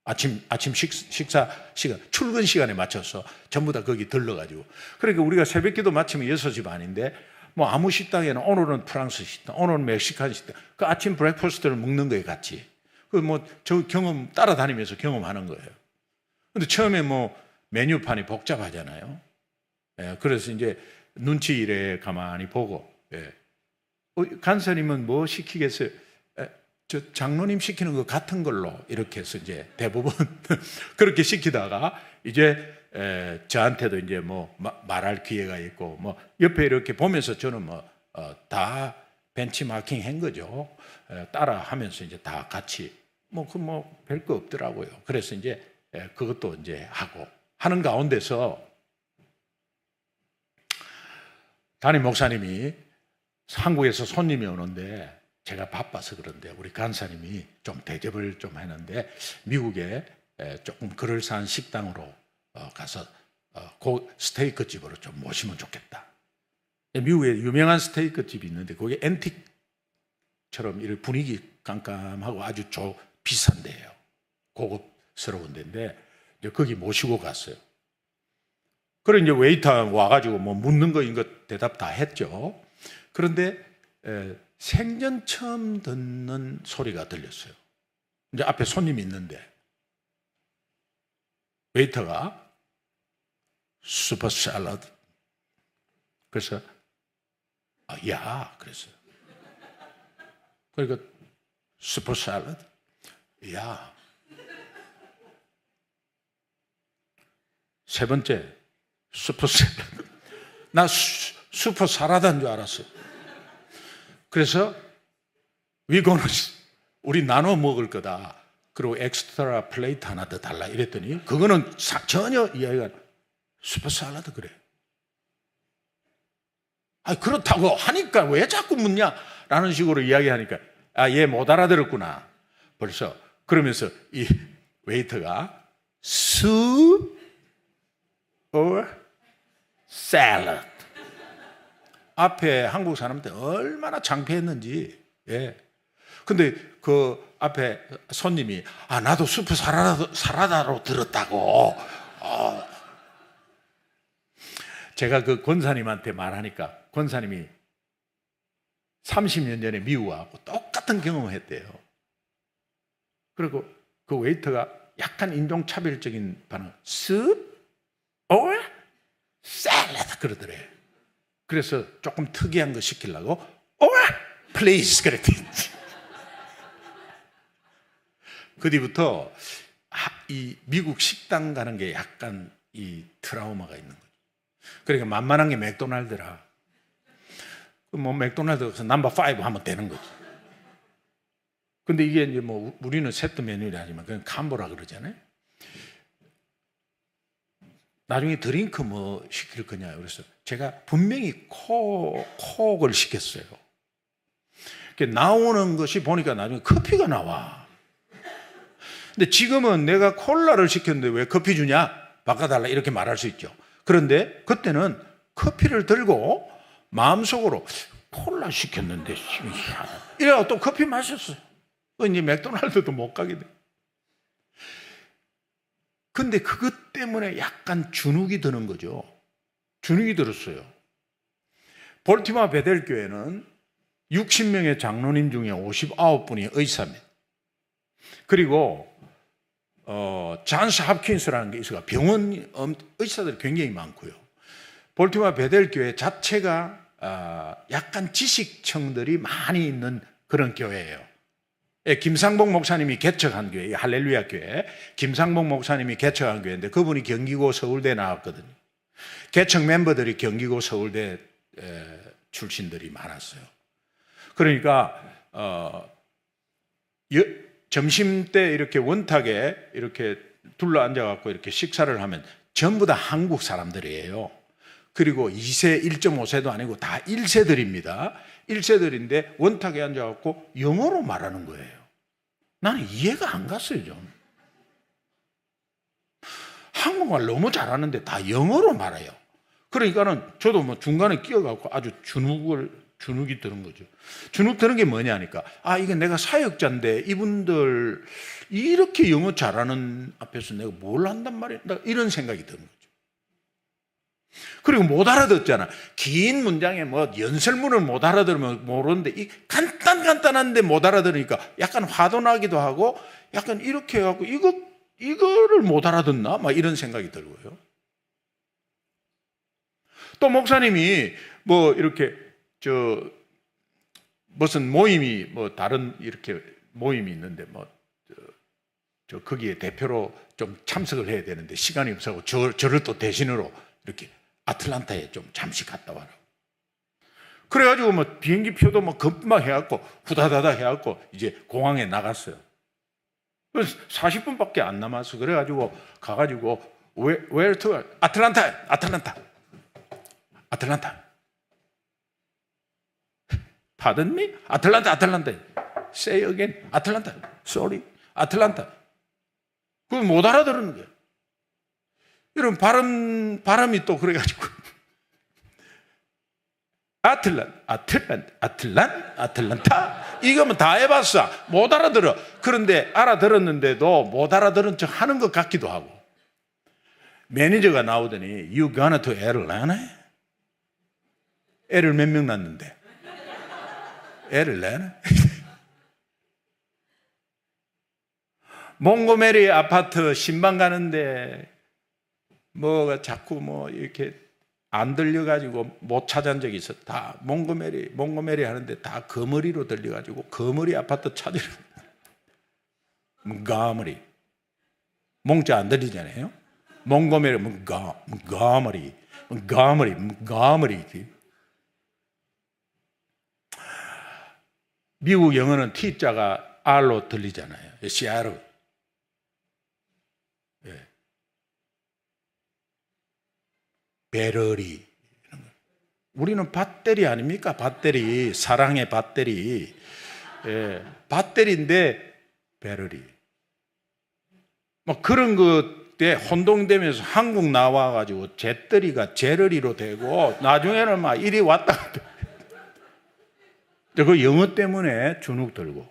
아침 식사 시간, 출근 시간에 맞춰서 전부 다 거기 들러가지고. 그러니까 우리가 새벽기도 마치면 6시 반인데 뭐 아무 식당에는 오늘은 프랑스 식당, 오늘은 멕시칸 식당, 그 아침 브렉퍼스트를 먹는 거에 같이. 그 뭐 저 경험 따라다니면서 경험하는 거예요. 근데 처음에 뭐 메뉴판이 복잡하잖아요. 예, 그래서 이제 눈치 이래 가만히 보고, 예. 간사님은 뭐 시키겠어요? 저 장로님 시키는 거 같은 걸로 이렇게 해서 이제 대부분 그렇게 시키다가 이제 저한테도 이제 뭐 말할 기회가 있고 뭐 옆에 이렇게 보면서 저는 뭐 다 벤치마킹 한 거죠. 따라 하면서 이제 다 같이 뭐 별거 없더라고요. 그래서 이제 그것도 이제 하고 하는 가운데서 담임 목사님이 한국에서 손님이 오는데 제가 바빠서 그런데 우리 간사님이 좀 대접을 좀 했는데 미국에 조금 그럴싸한 식당으로 가서 그 스테이크 집으로 좀 모시면 좋겠다. 미국에 유명한 스테이크 집이 있는데 거기 앤틱처럼 이런 분위기 깜깜하고 아주 비싼 데예요. 고급스러운 데인데 이제 거기 모시고 갔어요. 그래 이제 웨이터 와가지고 뭐 묻는 거인 것 대답 다 했죠. 그런데 생전 처음 듣는 소리가 들렸어요. 이제 앞에 손님이 있는데 웨이터가 슈퍼 샐러드. 그래서 야 그랬어요. 그러니까 슈퍼 샐러드. 야. 세 번째 슈퍼 샐러드. 나 슈퍼 사라다인 줄 알았어요. 그래서 우리 나눠 먹을 거다. 그리고 엑스트라 플레이트 하나 더 달라 이랬더니 그거는 전혀 이야기가 슈퍼 샐러드 그래. 그렇다고 하니까 왜 자꾸 묻냐? 라는 식으로 이야기하니까 얘 못 알아들었구나. 벌써 그러면서 이 웨이터가 soup or salad. 앞에 한국 사람들 얼마나 창피했는지. 예. 근데 그 앞에 손님이 나도 수프 사라다로 들었다고. 제가 그 권사님한테 말하니까 권사님이 30년 전에 미국 와서 똑같은 경험을 했대요. 그리고 그 웨이터가 약간 인종차별적인 반응, 습? or salad 그러더래요. 그래서 조금 특이한 거 시키려고 or please 그랬대. 그 뒤부터 이 미국 식당 가는 게 약간 이 트라우마가 있는 거죠. 그러니까 만만한 게 맥도날드라. 뭐 맥도날드에서 넘버 5 하면 되는 거죠. 근데 이게 이제 뭐 우리는 세트 메뉴라 하지만 그냥 캄보라 그러잖아요. 나중에 드링크 뭐 시킬 거냐 그래서 제가 분명히 콕을 시켰어요. 나오는 것이 보니까 나중에 커피가 나와. 근데 지금은 내가 콜라를 시켰는데 왜 커피 주냐? 바꿔달라 이렇게 말할 수 있죠. 그런데 그때는 커피를 들고 마음속으로 콜라 시켰는데 이래가 또 커피 마셨어요. 이제 맥도날드도 못 가게 돼. 근데 그것 때문에 약간 주눅이 드는 거죠. 주눅이 들었어요. 볼티모어 베델 교회는 60명의 장로님 중에 59분이 의사입니다. 그리고 잔스 합킨스라는 게 있어요. 병원 의사들이 굉장히 많고요. 볼티모어 베델 교회 자체가 약간 지식층들이 많이 있는 그런 교회예요. 김상복 목사님이 개척한 교회, 할렐루야 교회, 김상복 목사님이 개척한 교회인데 그분이 경기고 서울대 나왔거든요. 개척 멤버들이 경기고 서울대 출신들이 많았어요. 그러니까 점심 때 이렇게 원탁에 이렇게 둘러 앉아갖고 이렇게 식사를 하면 전부 다 한국 사람들이에요. 그리고 2세, 1.5세도 아니고 다 1세들입니다. 1세들인데 원탁에 앉아갖고 영어로 말하는 거예요. 나는 이해가 안 갔어요, 좀. 한국말 너무 잘하는데 다 영어로 말해요. 그러니까는 저도 뭐 중간에 끼어갖고 아주 주눅이 드는 거죠. 주눅 드는 게 뭐냐니까. 이게 내가 사역자인데 이분들 이렇게 영어 잘하는 앞에서 내가 뭘 한단 말이야. 이런 생각이 드는 거죠. 그리고 못 알아듣잖아. 긴 문장에 뭐 연설문을 못 알아들으면 모르는데 이 간단한데 못 알아들으니까 약간 화도 나기도 하고 약간 이렇게 해갖고 이거를 못 알아듣나? 막 이런 생각이 들고요. 또 목사님이 뭐 이렇게 무슨 모임이 뭐 다른 이렇게 모임이 있는데 거기에 대표로 좀 참석을 해야 되는데 시간이 없어서 저를 또 대신으로 이렇게 아틀란타에 좀 잠시 갔다 와라. 그래가지고 뭐 비행기 표도 뭐 급막 해갖고 후다다다 해갖고 이제 공항에 나갔어요. 그래서 40분밖에 안 남았어. 그래가지고 가가지고 where to? 아틀란타. Pardon me? 아틀란타. Say again. 아틀란타. Sorry. 아틀란타. 그걸 못 알아들은 거예요. 이런 발음이 또 그래가지고 아틀란타 이거면 다 해봤어. 못 알아들어. 그런데 알아들었는데도 못 알아들은 척 하는 것 같기도 하고. 매니저가 나오더니 You gonna to Atlanta? 애를 몇 명 낳는데 애를 내나? 몽고메리 아파트 신방 가는데 뭐가 자꾸 뭐 이렇게 안 들려가지고 못 찾은 적이 있어. 다 몽고메리 하는데 다 거머리로 들려가지고 거머리 아파트 찾으러. 몽고메리. 몽자 안 들리잖아요. 몽고메리, 몽고메리. 미국 영어는 T자가 R로 들리잖아요. 시아르. 배러리. 우리는 밧데리 아닙니까? 밧데리. 사랑의 밧데리. 밧데리인데 배러리. 뭐 그런 것에 혼동되면서 한국 나와가지고 잿더리가 제러리로 되고 나중에는 막 이리 왔다 갔다. 그 영어 때문에 주눅 들고.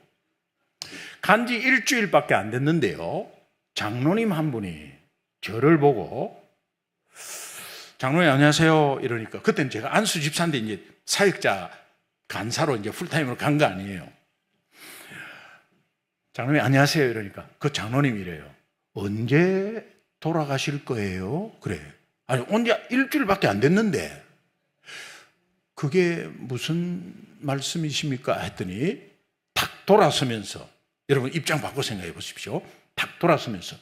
간지 일주일밖에 안 됐는데요. 장로님 한 분이 저를 보고 장로님 안녕하세요 이러니까 그때는 제가 안수 집사인데 이제 사역자 간사로 이제 풀타임으로 간 거 아니에요. 장로님 안녕하세요 이러니까 그 장로님이래요. 언제 돌아가실 거예요? 그래. 아니 언제 일주일밖에 안 됐는데 그게 무슨 말씀이십니까? 했더니 탁 돌아서면서 여러분 입장 바꿔 생각해 보십시오. 탁 돌아서면서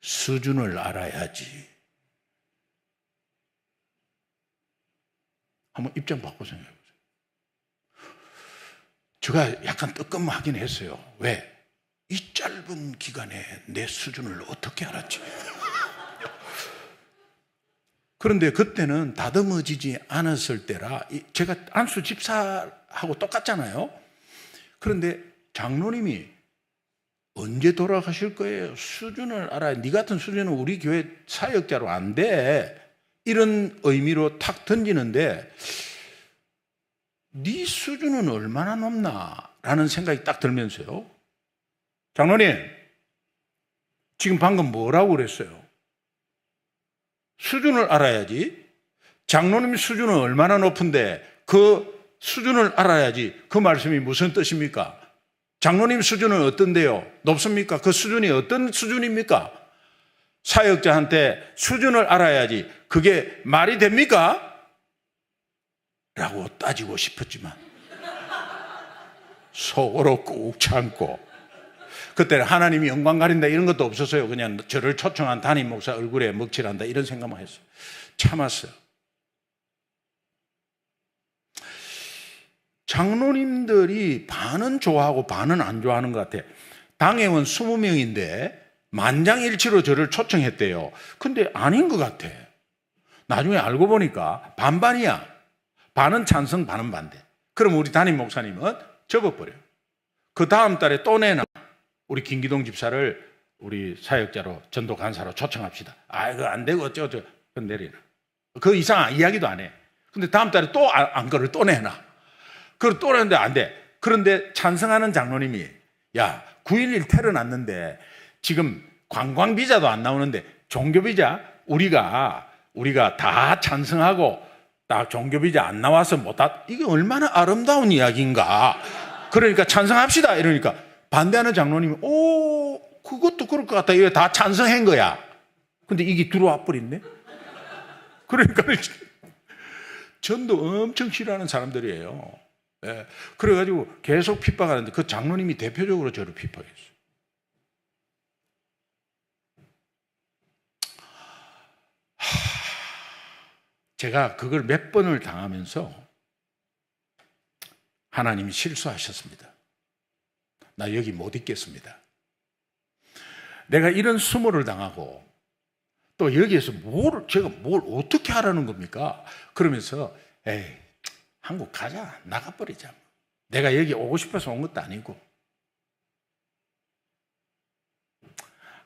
수준을 알아야지. 한번 입장 바꿔 생각해 보세요. 제가 약간 뜨끔하긴 했어요. 왜? 이 짧은 기간에 내 수준을 어떻게 알았지? 그런데 그때는 다듬어지지 않았을 때라 제가 안수 집사하고 똑같잖아요. 그런데 장로님이 언제 돌아가실 거예요? 수준을 알아야 네 같은 수준은 우리 교회 사역자로 안 돼. 이런 의미로 탁 던지는데 네 수준은 얼마나 높나? 라는 생각이 딱 들면서요. 장로님, 지금 방금 뭐라고 그랬어요? 수준을 알아야지. 장로님 수준은 얼마나 높은데 그 수준을 알아야지. 그 말씀이 무슨 뜻입니까? 장로님 수준은 어떤데요? 높습니까? 그 수준이 어떤 수준입니까? 사역자한테 수준을 알아야지. 그게 말이 됩니까? 라고 따지고 싶었지만 속으로 꾹 참고 그때는 하나님이 영광 가린다 이런 것도 없었어요. 그냥 저를 초청한 담임 목사 얼굴에 먹칠한다 이런 생각만 했어요. 참았어요. 장로님들이 반은 좋아하고 반은 안 좋아하는 것 같아. 당회원 20명인데 만장일치로 저를 초청했대요. 근데 아닌 것 같아. 나중에 알고 보니까 반반이야. 반은 찬성, 반은 반대. 그럼 우리 담임 목사님은 접어버려요. 그 다음 달에 또 내나 우리 김기동 집사를 우리 사역자로 전도 간사로 초청합시다. 그거 안 되고 어쩌고 그건 내리나. 그 이상 이야기도 안 해. 근데 다음 달에 또 안거를 또 내놔. 그걸 또 내는데 안 돼. 그런데 찬성하는 장로님이 야 9.11 테러 났는데 지금 관광비자도 안 나오는데 종교비자 우리가 다 찬성하고 딱 종교비자 안 나와서 못하 이게 얼마나 아름다운 이야기인가. 그러니까 찬성합시다 이러니까 반대하는 장로님이 그것도 그럴 것 같다. 이거 다 찬성한 거야. 근데 이게 들어와 버렸네. 그러니까 전도 엄청 싫어하는 사람들이에요. 예. 그래가지고 계속 핍박하는데 그 장로님이 대표적으로 저를 핍박했어요. 제가 그걸 몇 번을 당하면서 하나님이 실수하셨습니다. 나 여기 못 있겠습니다. 내가 이런 수모를 당하고 또 여기에서 제가 뭘 어떻게 하라는 겁니까? 그러면서 한국 가자. 나가버리자. 내가 여기 오고 싶어서 온 것도 아니고.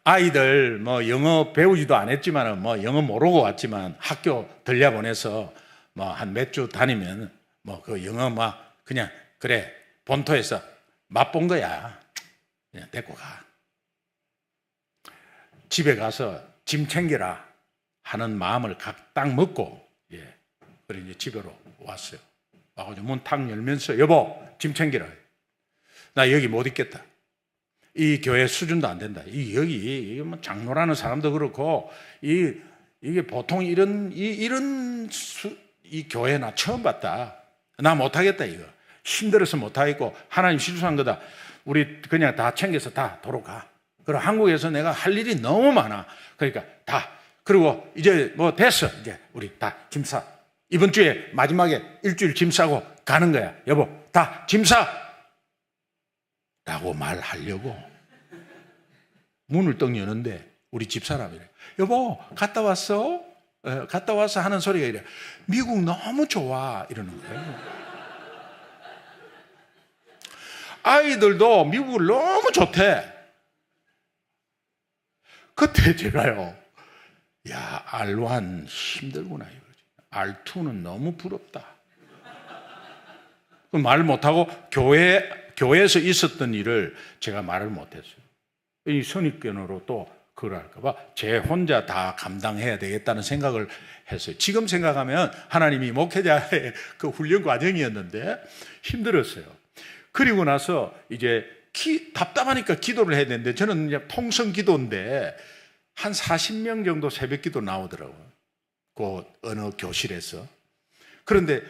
아이들 영어 배우지도 안 했지만 영어 모르고 왔지만 학교 들려보내서 한 몇 주 다니면 그 영어 그냥 그래 본토에서 맛본 거야. 그냥 데리고 가. 집에 가서 짐 챙겨라 하는 마음을 딱 먹고 그래 이제 집으로 왔어요. 와가지고 문 탁 열면서 여보 짐 챙기라. 나 여기 못 있겠다. 이 교회 수준도 안 된다. 여기 장로라는 사람도 그렇고 이게 보통 이 교회 나 처음 봤다. 나 못하겠다 이거. 힘들어서 못하겠고 하나님 실수한 거다. 우리 그냥 다 챙겨서 다 도로 가. 그리고 한국에서 내가 할 일이 너무 많아. 그러니까 다. 그리고 이제 됐어. 이제 우리 다 짐 싸. 이번 주에 마지막에 일주일 짐 싸고 가는 거야. 여보 다 짐 싸. 라고 말하려고 문을 떡 여는데 우리 집사람이래. 여보 갔다 왔어? 갔다 와서 하는 소리가 이래. 미국 너무 좋아 이러는 거예요. 아이들도 미국을 너무 좋대. 그때 제가요. 야 R1 힘들구나 이거지. R2는 너무 부럽다. 말 못하고 교회 교회에서 있었던 일을 제가 말을 못했어요. 이 선입견으로 또 그걸 할까봐 제 혼자 다 감당해야 되겠다는 생각을 했어요. 지금 생각하면 하나님이 목회자의 그 훈련 과정이었는데 힘들었어요. 그리고 나서 이제 답답하니까 기도를 해야 되는데 저는 그냥 통성 기도인데 한 40명 정도 새벽 기도 나오더라고요. 그 어느 교실에서. 그런데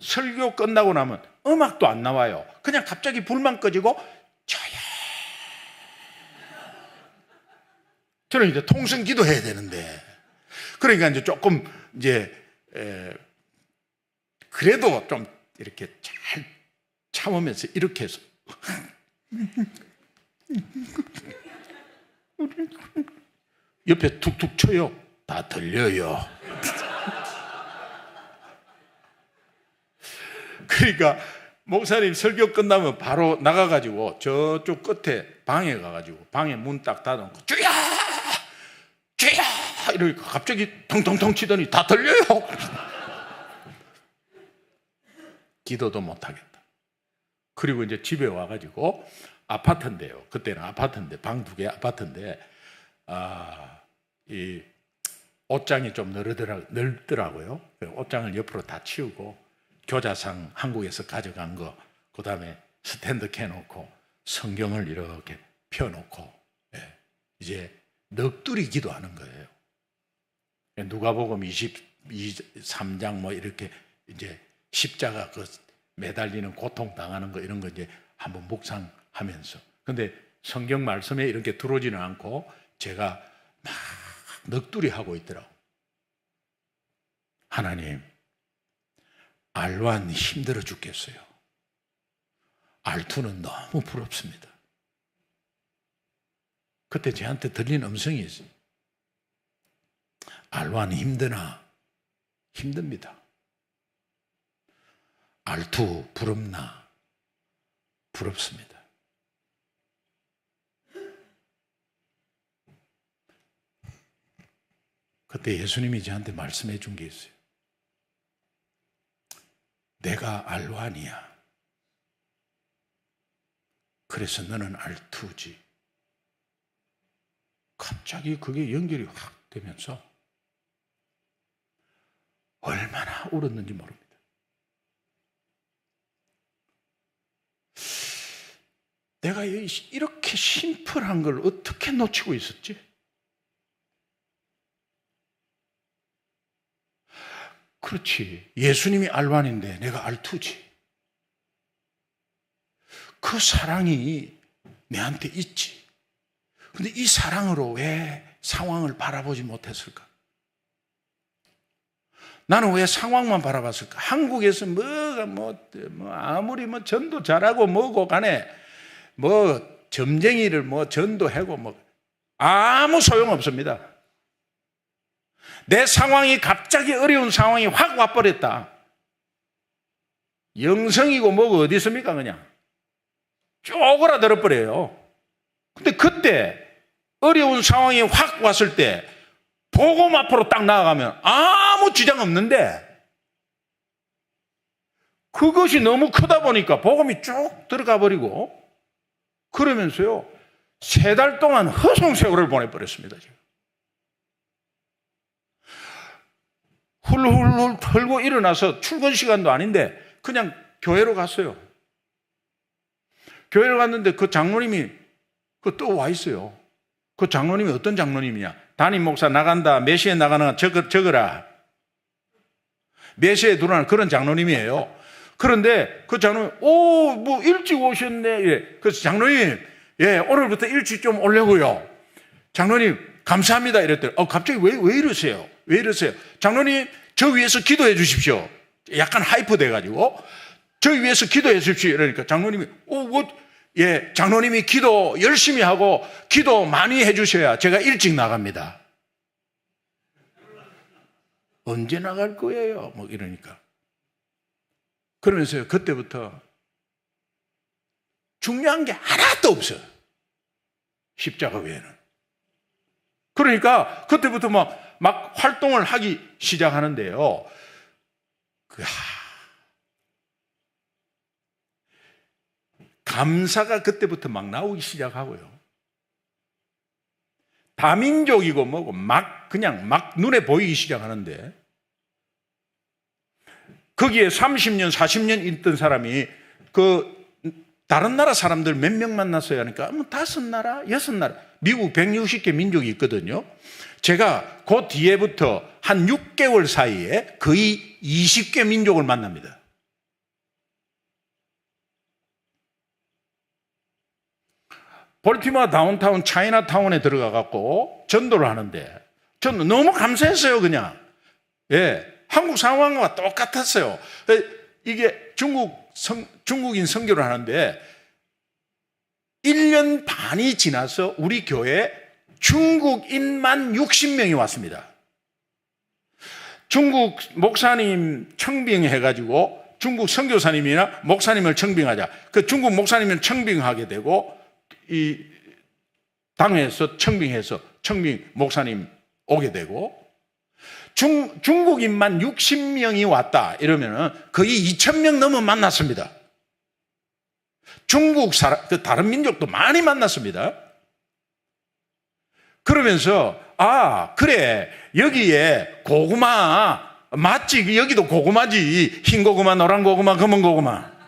설교 끝나고 나면 음악도 안 나와요. 그냥 갑자기 불만 꺼지고 저야. 저는 이제 통성 기도해야 되는데 그러니까 이제 조금 이제 그래도 좀 이렇게 잘 참으면서 이렇게 해서 옆에 툭툭 쳐요. 다 들려요. 그러니까 목사님 설교 끝나면 바로 나가가지고 저쪽 끝에 방에 가가지고 방에 문 딱 닫아놓고 주야! 주야! 이러니까 갑자기 텅텅텅 치더니 다 들려요. 기도도 못하겠다. 그리고 이제 집에 와가지고 아파트인데요. 그때는 아파트인데 방 2개 아파트인데 이 옷장이 좀 넓더라고요. 옷장을 옆으로 다 치우고 교자상 한국에서 가져간 거, 그 다음에 스탠드 켜놓고 성경을 이렇게 펴놓고 이제 넋두리 기도하는 거예요. 누가복음 23장 뭐 이렇게 이제 십자가 그 매달리는 고통 당하는 거 이런 거 이제 한번 묵상하면서. 근데 성경 말씀에 이렇게 들어오지는 않고 제가 막 넋두리 하고 있더라고. 하나님, R1 힘들어 죽겠어요. R2는 너무 부럽습니다. 그때 저한테 들린 음성이 있어요. R1 힘드나? 힘듭니다. R2 부럽나? 부럽습니다. 그때 예수님이 저한테 말씀해 준 게 있어요. 내가 R1이야. 그래서 너는 R2지. 갑자기 그게 연결이 확 되면서 얼마나 울었는지 모릅니다. 내가 이렇게 심플한 걸 어떻게 놓치고 있었지? 그렇지. 예수님이 R1인데 내가 R2지. 그 사랑이 내한테 있지. 근데 이 사랑으로 왜 상황을 바라보지 못했을까? 나는 왜 상황만 바라봤을까? 한국에서 아무리 전도 잘하고 뭐고 간에 점쟁이를 전도하고 아무 소용 없습니다. 내 상황이 갑자기 어려운 상황이 확 와버렸다. 영성이고 뭐고 어디 있습니까? 그냥 쪼그라들어버려요. 근데 그때 어려운 상황이 확 왔을 때 복음 앞으로 딱 나아가면 아무 지장 없는데 그것이 너무 크다 보니까 복음이 쭉 들어가 버리고 그러면서요 3달 동안 허송세월을 보내버렸습니다. 지금. 훌훌훌 털고 일어나서 출근 시간도 아닌데 그냥 교회로 갔어요. 교회로 갔는데 그 장로님이 또 와 있어요. 그 장로님이 어떤 장로님이냐? 담임 목사 나간다. 몇 시에 나가나 적어라. 몇 시에 들어오나 그런 장로님이에요. 그런데 그 장로님, 일찍 오셨네. 예. 그래서 장로님, 오늘부터 일찍 좀 오려고요. 장로님, 감사합니다. 이랬더니, 갑자기 왜 이러세요? 왜 이러세요? 장로님, 저 위해서 기도해 주십시오. 약간 하이퍼 돼가지고, 저 위해서 기도해 주십시오. 이러니까 장로님이, 장로님이 기도 열심히 하고 기도 많이 해주셔야 제가 일찍 나갑니다. 언제 나갈 거예요? 이러니까. 그러면서요, 그때부터 중요한 게 하나도 없어요. 십자가 외에는. 그러니까 그때부터 막 활동을 하기 시작하는데요. 감사가 그때부터 막 나오기 시작하고요. 다민족이고 뭐고 그냥 눈에 보이기 시작하는데, 거기에 30년, 40년 있던 사람이 다른 나라 사람들 몇 명 만났어요 하니까 5나라, 6나라, 미국 160개 민족이 있거든요. 제가 그 뒤에부터 한 6개월 사이에 거의 20개 민족을 만납니다. 볼티모어 다운타운 차이나타운에 들어가 갖고 전도를 하는데, 저는 너무 감사했어요. 그냥 한국 상황과 똑같았어요. 이게 중국인 선교를 하는데 1년 반이 지나서 우리 교회에 중국인만 60명이 왔습니다. 중국 목사님 청빙해가지고 중국 선교사님이나 목사님을 청빙하자. 그 중국 목사님을 청빙하게 되고, 이 당회에서 청빙해서 청빙 목사님 오게 되고, 중국인만 60명이 왔다 이러면은 거의 2,000명 넘어 만났습니다. 중국 사람, 다른 민족도 많이 만났습니다. 그러면서 그래, 여기에 고구마 맞지? 여기도 고구마지. 흰 고구마, 노란 고구마, 검은 고구마.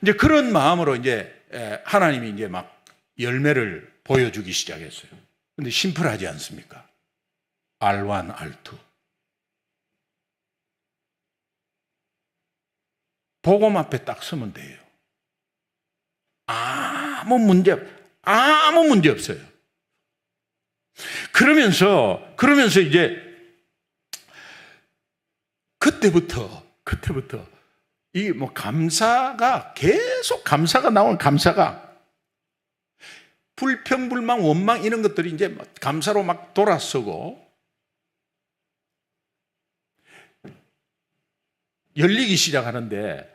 이제 그런 마음으로 이제 하나님이 이제 막 열매를 보여주기 시작했어요. 근데 심플하지 않습니까? R1, R2. 복음 앞에 딱 서면 돼요. 아무 문제 없어요. 그러면서 이제 그때부터 이 감사가 계속 감사가 나오는, 감사가 불평불만 원망 이런 것들이 이제 감사로 막 돌아서고 열리기 시작하는데,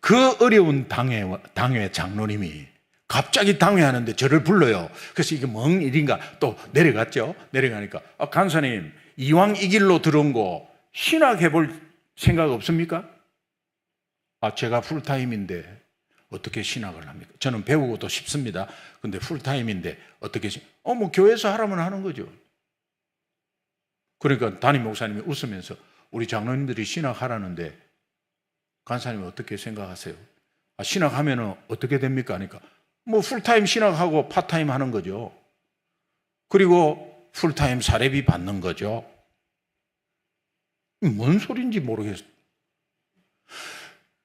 그 어려운 당회 장로님이 갑자기 당회하는데 저를 불러요. 그래서 이게 뭔 일인가 또 내려갔죠. 내려가니까 간사님, 이왕 이 길로 들어온 거 신학해 볼 생각 없습니까? 제가 풀타임인데 어떻게 신학을 합니까? 저는 배우고도 싶습니다. 근데 풀타임인데 어떻게 교회에서 하라면 하는 거죠. 그러니까 담임 목사님이 웃으면서 우리 장로님들이 신학하라는데 간사님은 어떻게 생각하세요? 신학하면은 어떻게 됩니까? 하니까 풀타임 신학하고 파타임 하는 거죠. 그리고 풀타임 사례비 받는 거죠. 뭔 소리인지 모르겠어요.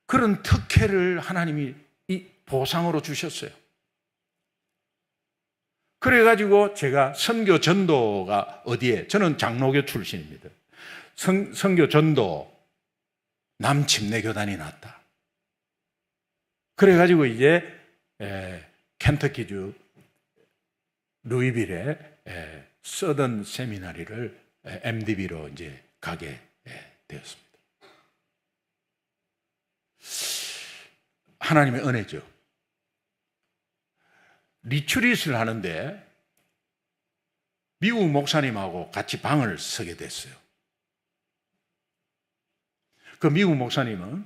그런 특혜를 하나님이 이 보상으로 주셨어요. 그래가지고 제가 선교 전도가 어디에, 저는 장로교 출신입니다. 선교 전도 남침례교단이 났다. 그래가지고 이제 켄터키주 루이빌에 서던 세미나리를 MDB로 이제 가게 되었습니다. 하나님의 은혜죠. 리트릿을 하는데 미국 목사님하고 같이 방을 서게 됐어요. 그 미국 목사님은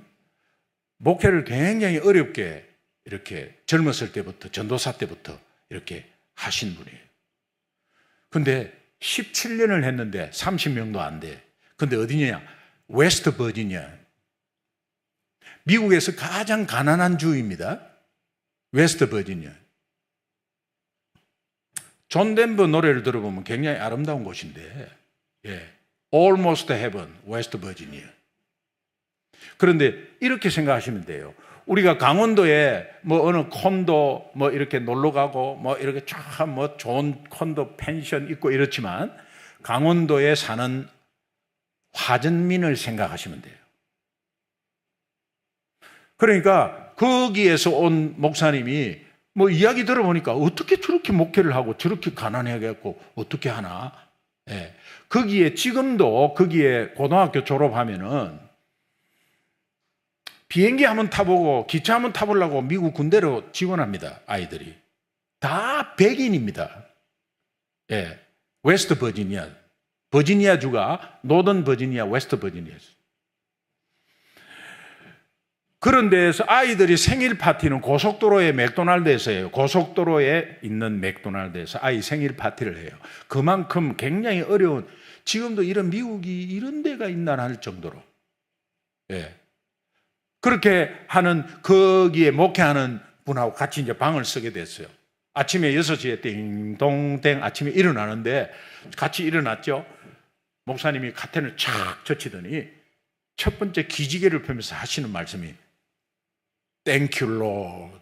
목회를 굉장히 어렵게 이렇게 젊었을 때부터, 전도사 때부터 이렇게 하신 분이에요. 근데 17년을 했는데 30명도 안 돼. 근데 어디냐? 웨스트 버지니아. 미국에서 가장 가난한 주입니다. 웨스트 버지니아. 존 덴버 노래를 들어보면 굉장히 아름다운 곳인데, Almost Heaven, 웨스트 버지니아. 그런데 이렇게 생각하시면 돼요. 우리가 강원도에 어느 콘도 이렇게 놀러 가고 이렇게 쫙 좋은 콘도 펜션 있고 이렇지만, 강원도에 사는 화전민을 생각하시면 돼요. 그러니까 거기에서 온 목사님이 이야기 들어보니까 어떻게 저렇게 목회를 하고 저렇게 가난해갖고 어떻게 하나? 거기에 지금도 거기에 고등학교 졸업하면은 비행기 한번 타보고 기차 한번 타보려고 미국 군대로 지원합니다. 아이들이 다 백인입니다. 웨스트 버지니아, 버지니아주가 노던 버지니아, 웨스트 버지니아. 그런 데에서 아이들이 생일 파티는 고속도로의 맥도날드에서 해요. 고속도로에 있는 맥도날드에서 아이 생일 파티를 해요. 그만큼 굉장히 어려운, 지금도 이런 미국이 이런 데가 있나 할 정도로. 예. 그렇게 하는, 거기에 목회하는 분하고 같이 이제 방을 쓰게 됐어요. 아침에 6시에 띵동댕 아침에 일어나는데 같이 일어났죠. 목사님이 카텐을 착 젖히더니 첫 번째 기지개를 펴면서 하시는 말씀이 Thank you, Lord.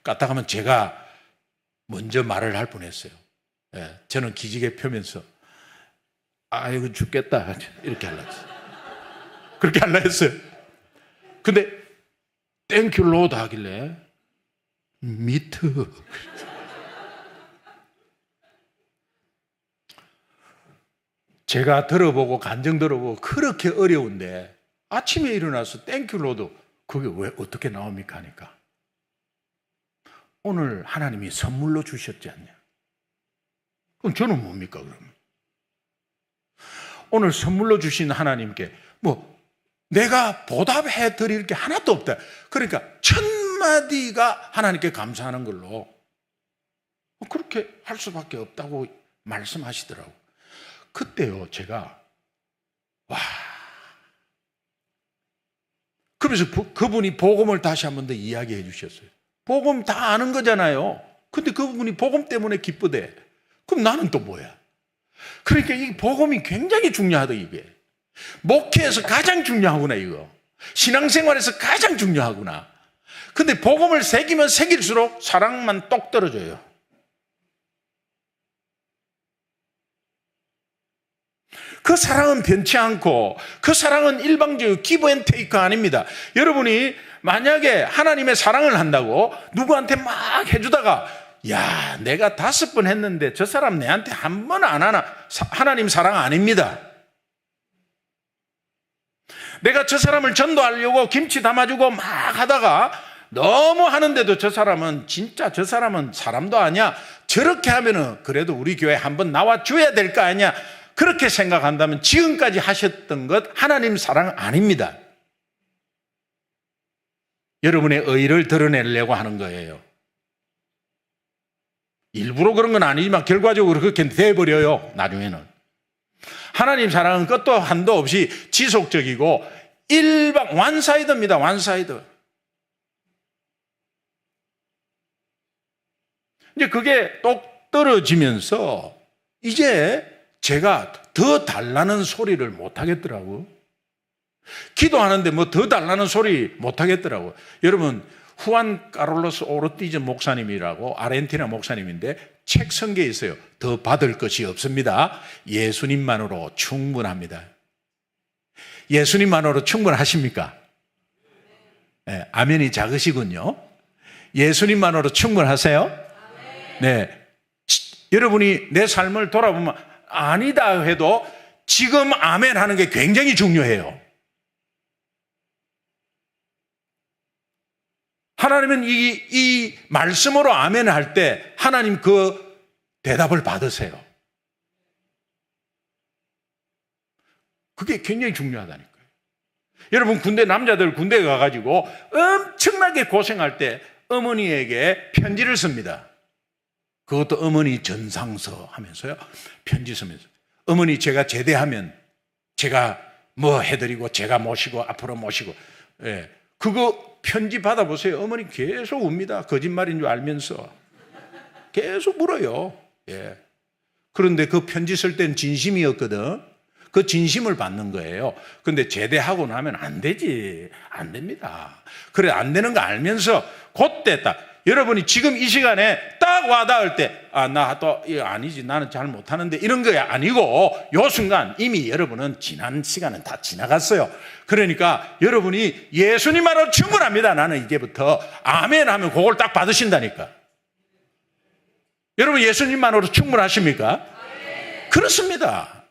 까딱하면 제가 먼저 말을 할 뻔했어요. 예, 저는 기지개 펴면서 아이고 죽겠다 이렇게 하려고 했어요. 그렇게 하려고 했어요. 근데 Thank you, Lord 하길래 미트. 제가 들어보고 간증 들어보고 그렇게 어려운데 아침에 일어나서 땡큐 로드 그게 왜 어떻게 나옵니까 하니까 오늘 하나님이 선물로 주셨지 않냐. 그럼 저는 뭡니까 그러면? 오늘 선물로 주신 하나님께 뭐 내가 보답해 드릴 게 하나도 없다. 그러니까 첫마디가 하나님께 감사하는 걸로 그렇게 할 수밖에 없다고 말씀하시더라고요. 그때요 제가 와, 그러면서 그분이 복음을 다시 한 번 더 이야기해 주셨어요. 복음 다 아는 거잖아요. 근데 그분이 복음 때문에 기쁘대. 그럼 나는 또 뭐야? 그러니까 이 복음이 굉장히 중요하다. 이게 목회에서 가장 중요하구나. 이거 신앙생활에서 가장 중요하구나. 근데 복음을 새기면 새길수록 사랑만 똑 떨어져요. 그 사랑은 변치 않고 그 사랑은 일방적이고 기브 앤 테이크 아닙니다. 여러분이 만약에 하나님의 사랑을 한다고 누구한테 막 해주다가 야 내가 5번 했는데 저 사람 내한테 한 번 안 하나, 하나님 사랑 아닙니다. 내가 저 사람을 전도하려고 김치 담아주고 막 하다가 너무 하는데도 저 사람은 진짜 저 사람은 사람도 아니야. 저렇게 하면은 그래도 우리 교회 한번 나와줘야 될 거 아니야. 그렇게 생각한다면 지금까지 하셨던 것 하나님 사랑 아닙니다. 여러분의 의를 드러내려고 하는 거예요. 일부러 그런 건 아니지만 결과적으로 그렇게 돼버려요. 나중에는. 하나님 사랑은 끝도 한도 없이 지속적이고 완사이드입니다. 완사이드. 이제 그게 똑 떨어지면서 이제 제가 더 달라는 소리를 못 하겠더라고. 기도하는데 뭐 더 달라는 소리 못 하겠더라고. 여러분 후안 카를로스 오르티즈 목사님이라고 아르헨티나 목사님인데 책 쓴 게 있어요. 더 받을 것이 없습니다. 예수님만으로 충분합니다. 예수님만으로 충분하십니까? 네, 아멘이 작으시군요. 예수님만으로 충분하세요? 네. 여러분이 내 삶을 돌아보면 아니다 해도 지금 아멘 하는 게 굉장히 중요해요. 하나님은 이 말씀으로 아멘 할 때 하나님 그 대답을 받으세요. 그게 굉장히 중요하다니까요. 여러분 남자들 군대 가가지고 엄청나게 고생할 때 어머니에게 편지를 씁니다. 그것도 어머니 전상서 하면서요. 편지 쓰면서. 어머니 제가 제대하면 제가 뭐 해드리고 제가 모시고 앞으로 모시고. 예. 그거 편지 받아보세요. 어머니 계속 웁니다. 거짓말인 줄 알면서. 계속 물어요. 예. 그런데 그 편지 쓸 때는 진심이었거든. 그 진심을 받는 거예요. 근데 제대하고 나면 안 되지. 안 됩니다. 그래 안 되는 거 알면서 그때 딱 여러분이 지금 이 시간에 딱 와닿을 때 나 또 이거 아니지 나는 잘 못하는데 이런 거 아니고 요 순간 이미 여러분은 지난 시간은 다 지나갔어요. 그러니까 여러분이 예수님만으로 충분합니다. 나는 이제부터 아멘 하면 그걸 딱 받으신다니까. 여러분 예수님만으로 충분하십니까? 그렇습니다.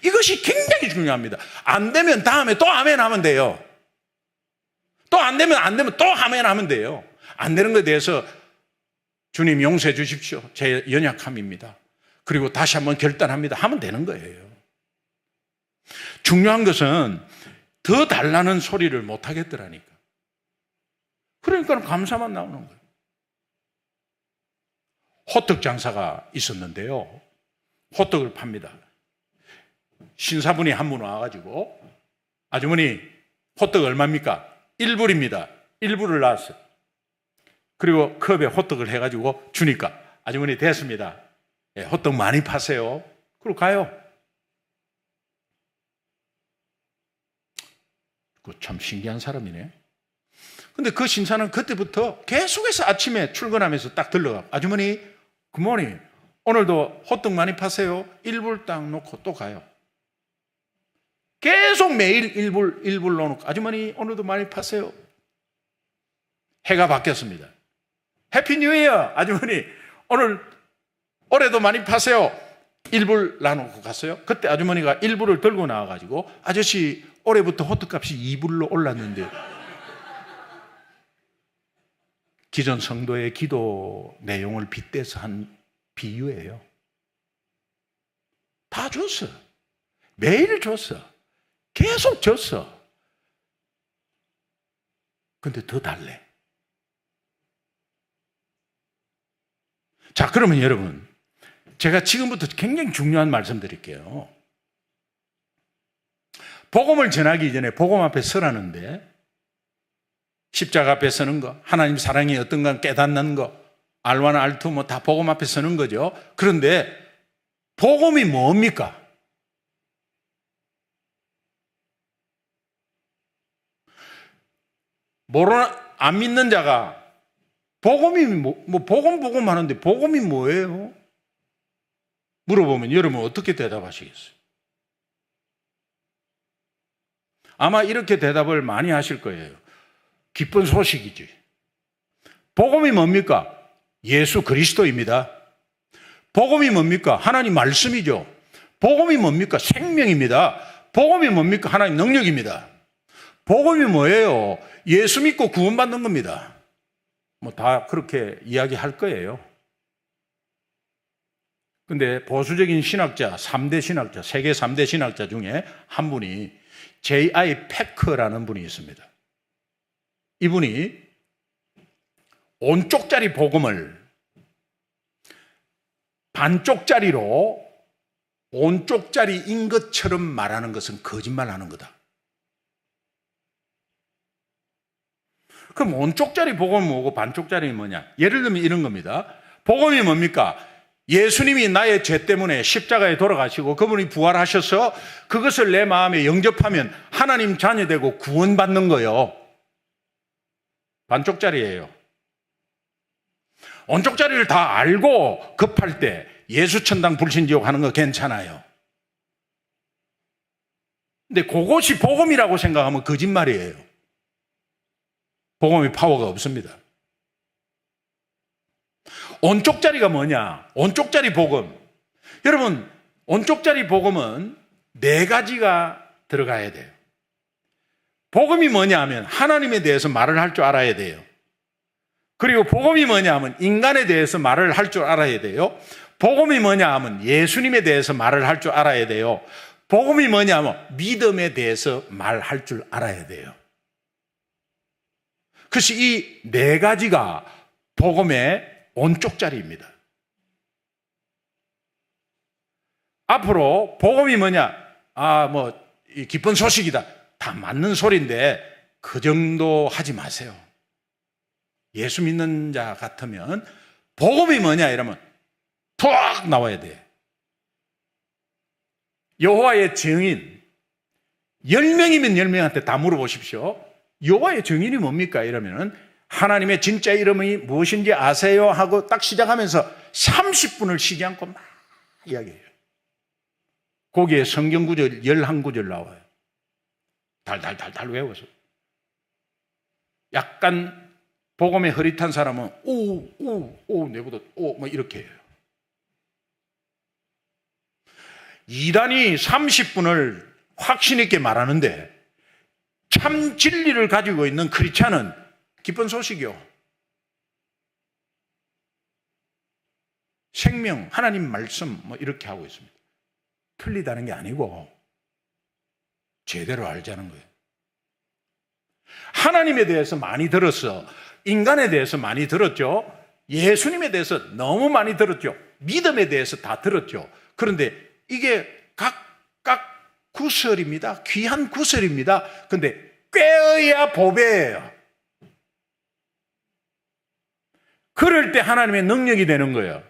이것이 굉장히 중요합니다. 안 되면 다음에 또 아멘 하면 돼요. 또 안 되면 또 아멘 하면 돼요. 안 되는 것에 대해서 주님 용서해 주십시오. 제 연약함입니다. 그리고 다시 한번 결단합니다. 하면 되는 거예요. 중요한 것은 더 달라는 소리를 못 하겠더라니까. 그러니까 감사만 나오는 거예요. 호떡 장사가 있었는데요. 호떡을 팝니다. 신사분이 한 분 와가지고, 아주머니 호떡 얼마입니까? 1불입니다. 1불을 놨어요. 그리고 컵에 호떡을 해가지고 주니까, 아주머니 됐습니다. 예, 호떡 많이 파세요. 그리고 가요. 그 참 신기한 사람이네. 근데 그 신사는 그때부터 계속해서 아침에 출근하면서 딱 들러가, 아주머니 굿모닝, 오늘도 호떡 많이 파세요. 1불 딱 놓고 또 가요. 계속 매일 1불 넣어놓고, 아주머니 오늘도 많이 파세요. 해가 바뀌었습니다. 해피 뉴 이어, 아주머니 올해도 많이 파세요. 1불 놔놓고 갔어요. 그때 아주머니가 1불을 들고 나와가지고, 아저씨 올해부터 호떡값이 2불로 올랐는데, 기존 성도의 기도 내용을 빗대서 한 비유예요. 다 줬어. 매일 줬어. 계속 줬어. 근데 더 달래. 자, 그러면 여러분, 제가 지금부터 굉장히 중요한 말씀 드릴게요. 복음을 전하기 전에 복음 앞에 서라는데, 십자가 앞에 서는 거, 하나님 사랑이 어떤가 깨닫는 거, R1, R2 뭐 다 복음 앞에 서는 거죠. 그런데 복음이 뭡니까? 안 믿는 자가 복음이 복음 하는데 복음이 뭐예요? 물어보면 여러분 어떻게 대답하시겠어요? 아마 이렇게 대답을 많이 하실 거예요. 기쁜 소식이지. 복음이 뭡니까? 예수 그리스도입니다. 복음이 뭡니까? 하나님 말씀이죠. 복음이 뭡니까? 생명입니다. 복음이 뭡니까? 하나님 능력입니다. 복음이 뭐예요? 예수 믿고 구원받는 겁니다. 뭐 다 그렇게 이야기할 거예요. 근데 보수적인 신학자, 3대 신학자, 세계 3대 신학자 중에 한 분이 J.I. 패커라는 분이 있습니다. 이분이 온쪽짜리 복음을 반쪽짜리로 온쪽짜리인 것처럼 말하는 것은 거짓말하는 거다. 그럼 온쪽짜리 복음은 뭐고 반쪽짜리는 뭐냐? 예를 들면 이런 겁니다. 복음이 뭡니까? 예수님이 나의 죄 때문에 십자가에 돌아가시고 그분이 부활하셔서 그것을 내 마음에 영접하면 하나님 자녀되고 구원받는 거예요. 반쪽짜리예요. 온쪽짜리를 다 알고 급할 때 예수 천당 불신지옥 하는 거 괜찮아요. 근데 그것이 복음이라고 생각하면 거짓말이에요. 복음의 파워가 없습니다. 온쪽짜리가 뭐냐? 온쪽짜리 복음. 여러분, 온쪽짜리 복음은 4가지가 들어가야 돼요. 복음이 뭐냐 하면 하나님에 대해서 말을 할 줄 알아야 돼요. 그리고 복음이 뭐냐 하면 인간에 대해서 말을 할 줄 알아야 돼요. 복음이 뭐냐 하면 예수님에 대해서 말을 할 줄 알아야 돼요. 복음이 뭐냐 하면 믿음에 대해서 말할 줄 알아야 돼요. 그래서 이 4가지가 복음의 온쪽짜리입니다. 앞으로 복음이 뭐냐? 기쁜 소식이다. 다 맞는 소리인데 그 정도 하지 마세요. 예수 믿는 자 같으면 복음이 뭐냐 이러면 툭 나와야 돼. 여호와의 증인 10명이면 10명한테 다 물어보십시오. 여호와의 증인이 뭡니까? 이러면은 하나님의 진짜 이름이 무엇인지 아세요? 하고 딱 시작하면서 30분을 쉬지 않고 막 이야기해요. 거기에 성경 구절 11구절 나와요. 달달달달 외워서. 약간 복음에 흐릿한 사람은 오 내보다 뭐 이렇게 해요. 이단이 30분을 확신 있게 말하는데 참 진리를 가지고 있는 크리스찬은 기쁜 소식이요. 생명, 하나님 말씀 뭐 이렇게 하고 있습니다. 틀리다는 게 아니고 제대로 알자는 거예요. 하나님에 대해서 많이 들었어. 인간에 대해서 많이 들었죠. 예수님에 대해서 너무 많이 들었죠. 믿음에 대해서 다 들었죠. 그런데 이게 각각 구설입니다. 귀한 구설입니다. 근데 꾀어야 보배예요. 그럴 때 하나님의 능력이 되는 거예요.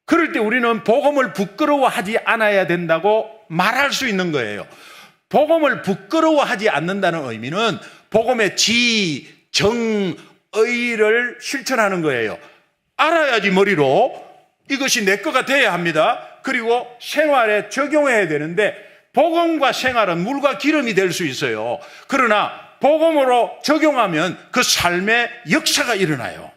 그럴 때 우리는 복음을 부끄러워하지 않아야 된다고 말할 수 있는 거예요. 복음을 부끄러워하지 않는다는 의미는 복음의 지, 정, 의를 실천하는 거예요. 알아야지 머리로 이것이 내 거가 돼야 합니다. 그리고 생활에 적용해야 되는데 복음과 생활은 물과 기름이 될 수 있어요. 그러나 복음으로 적용하면 그 삶의 역사가 일어나요.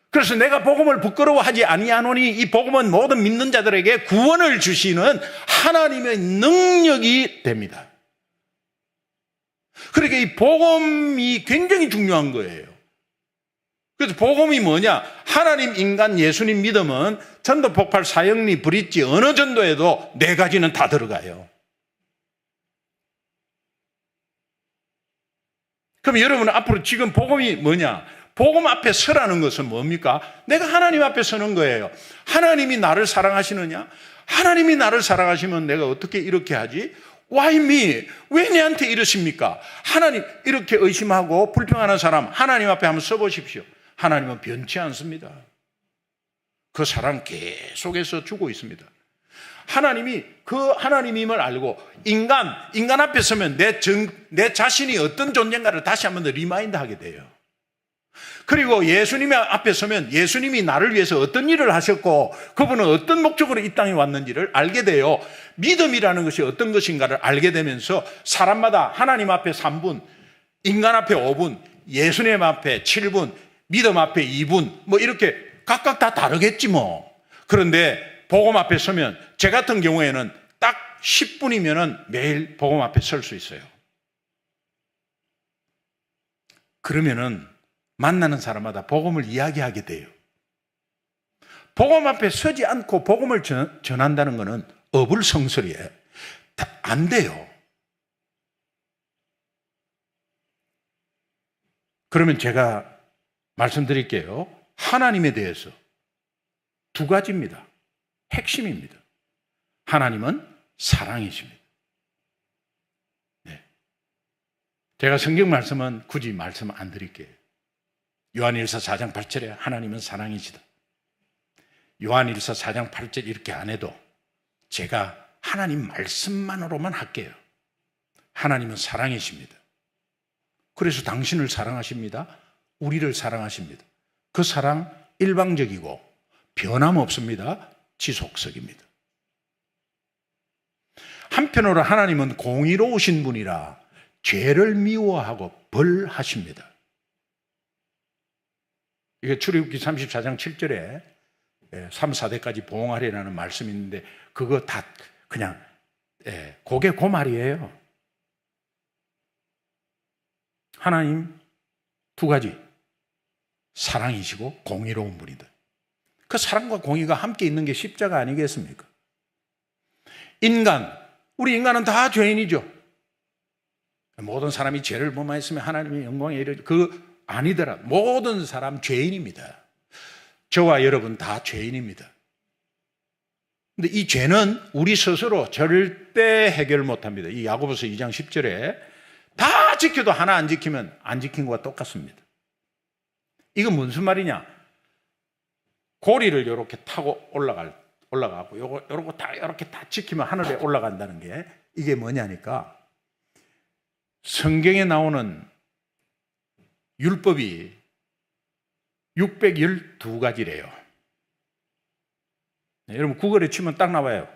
그래서 내가 복음을 부끄러워하지 아니하노니 이 복음은 모든 믿는 자들에게 구원을 주시는 하나님의 능력이 됩니다. 그러니까 이 복음이 굉장히 중요한 거예요. 그래서 복음이 뭐냐? 하나님, 인간, 예수님 믿음은 전도, 폭발, 사형리, 브릿지 어느 전도에도 네 가지는 다 들어가요. 그럼 여러분 앞으로 지금 복음이 뭐냐? 복음 앞에 서라는 것은 뭡니까? 내가 하나님 앞에 서는 거예요. 하나님이 나를 사랑하시느냐? 하나님이 나를 사랑하시면 내가 어떻게 이렇게 하지? Why me? 왜 내한테 이러십니까? 하나님, 이렇게 의심하고 불평하는 사람 하나님 앞에 한번 서보십시오. 하나님은 변치 않습니다. 그 사랑 계속해서 주고 있습니다. 하나님이 그 하나님임을 알고 인간 앞에 서면 내 자신이 어떤 존재인가를 다시 한번 더 리마인드 하게 돼요. 그리고 예수님 앞에 서면 예수님이 나를 위해서 어떤 일을 하셨고 그분은 어떤 목적으로 이 땅에 왔는지를 알게 돼요. 믿음이라는 것이 어떤 것인가를 알게 되면서 사람마다 하나님 앞에 3분, 인간 앞에 5분, 예수님 앞에 7분, 믿음 앞에 2분 뭐 이렇게 각각 다 다르겠지 뭐. 그런데 복음 앞에 서면 제 같은 경우에는 딱 10분이면 매일 복음 앞에 설 수 있어요. 그러면은 만나는 사람마다 복음을 이야기하게 돼요. 복음 앞에 서지 않고 복음을 전한다는 것은 어불성설이에요. 안 돼요. 그러면 제가 말씀드릴게요. 하나님에 대해서 두 가지입니다. 핵심입니다. 하나님은 사랑이십니다. 네. 제가 성경 말씀은 굳이 말씀 안 드릴게요. 요한일서 4장 8절에 하나님은 사랑이시다. 요한일서 4장 8절 이렇게 안 해도 제가 하나님 말씀만으로만 할게요. 하나님은 사랑이십니다. 그래서 당신을 사랑하십니다. 우리를 사랑하십니다. 그 사랑 일방적이고 변함없습니다. 지속적입니다. 한편으로 하나님은 공의로우신 분이라 죄를 미워하고 벌하십니다. 이게 출애굽기 34장 7절에 3, 4대까지 보응하리라는 말씀이 있는데 그거 다 그냥 그게 그 말이에요. 하나님 두 가지 사랑이시고 공의로운 분이다. 그 사랑과 공의가 함께 있는 게 십자가 아니겠습니까? 우리 인간은 다 죄인이죠. 모든 사람이 죄를 범하였으면 하나님의 영광에 이르지 아니더라. 모든 사람 죄인입니다. 저와 여러분 다 죄인입니다. 근데 이 죄는 우리 스스로 절대 해결 못합니다. 이 야고보서 2장 10절에 다 지켜도 하나 안 지키면 안 지킨 것과 똑같습니다. 이건 무슨 말이냐? 고리를 이렇게 타고 올라가고 요거 다 이렇게 다 지키면 하늘에 올라간다는 게 이게 뭐냐니까 성경에 나오는 율법이 612가지래요. 네, 여러분 구글에 치면 딱 나와요.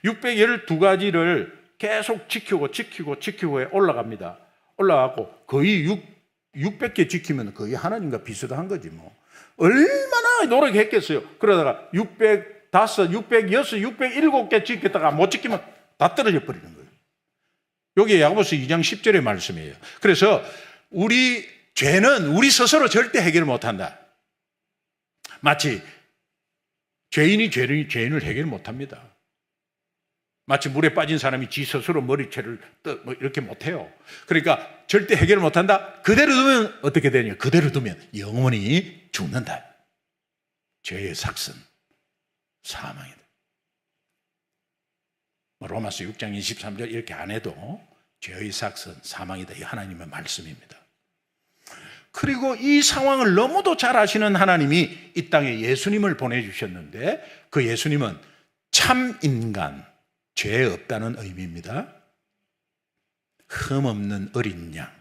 612가지를 계속 지키고 올라갑니다. 올라가고 거의 600개 지키면 거의 하나님과 비슷한 거지 뭐. 얼마나 노력했겠어요. 그러다가 605, 606, 607개 지켰다가 못 지키면 다 떨어져 버리는 거예요. 여기 야고보서 2장 10절의 말씀이에요. 그래서 우리 죄는 우리 스스로 절대 해결 못한다. 마치 죄인이 죄인을 해결 못합니다. 마치 물에 빠진 사람이 지 스스로 머리채를 뭐 이렇게 못해요. 그러니까 절대 해결을 못한다. 그대로 두면 어떻게 되냐? 그대로 두면 영원히 죽는다. 죄의 삭은 사망이다. 로마서 6장 23절 이렇게 안 해도 죄의 삭은 사망이다. 이 하나님의 말씀입니다. 그리고 이 상황을 너무도 잘 아시는 하나님이 이 땅에 예수님을 보내주셨는데 그 예수님은 참 인간, 죄 없다는 의미입니다. 흠 없는 어린 양,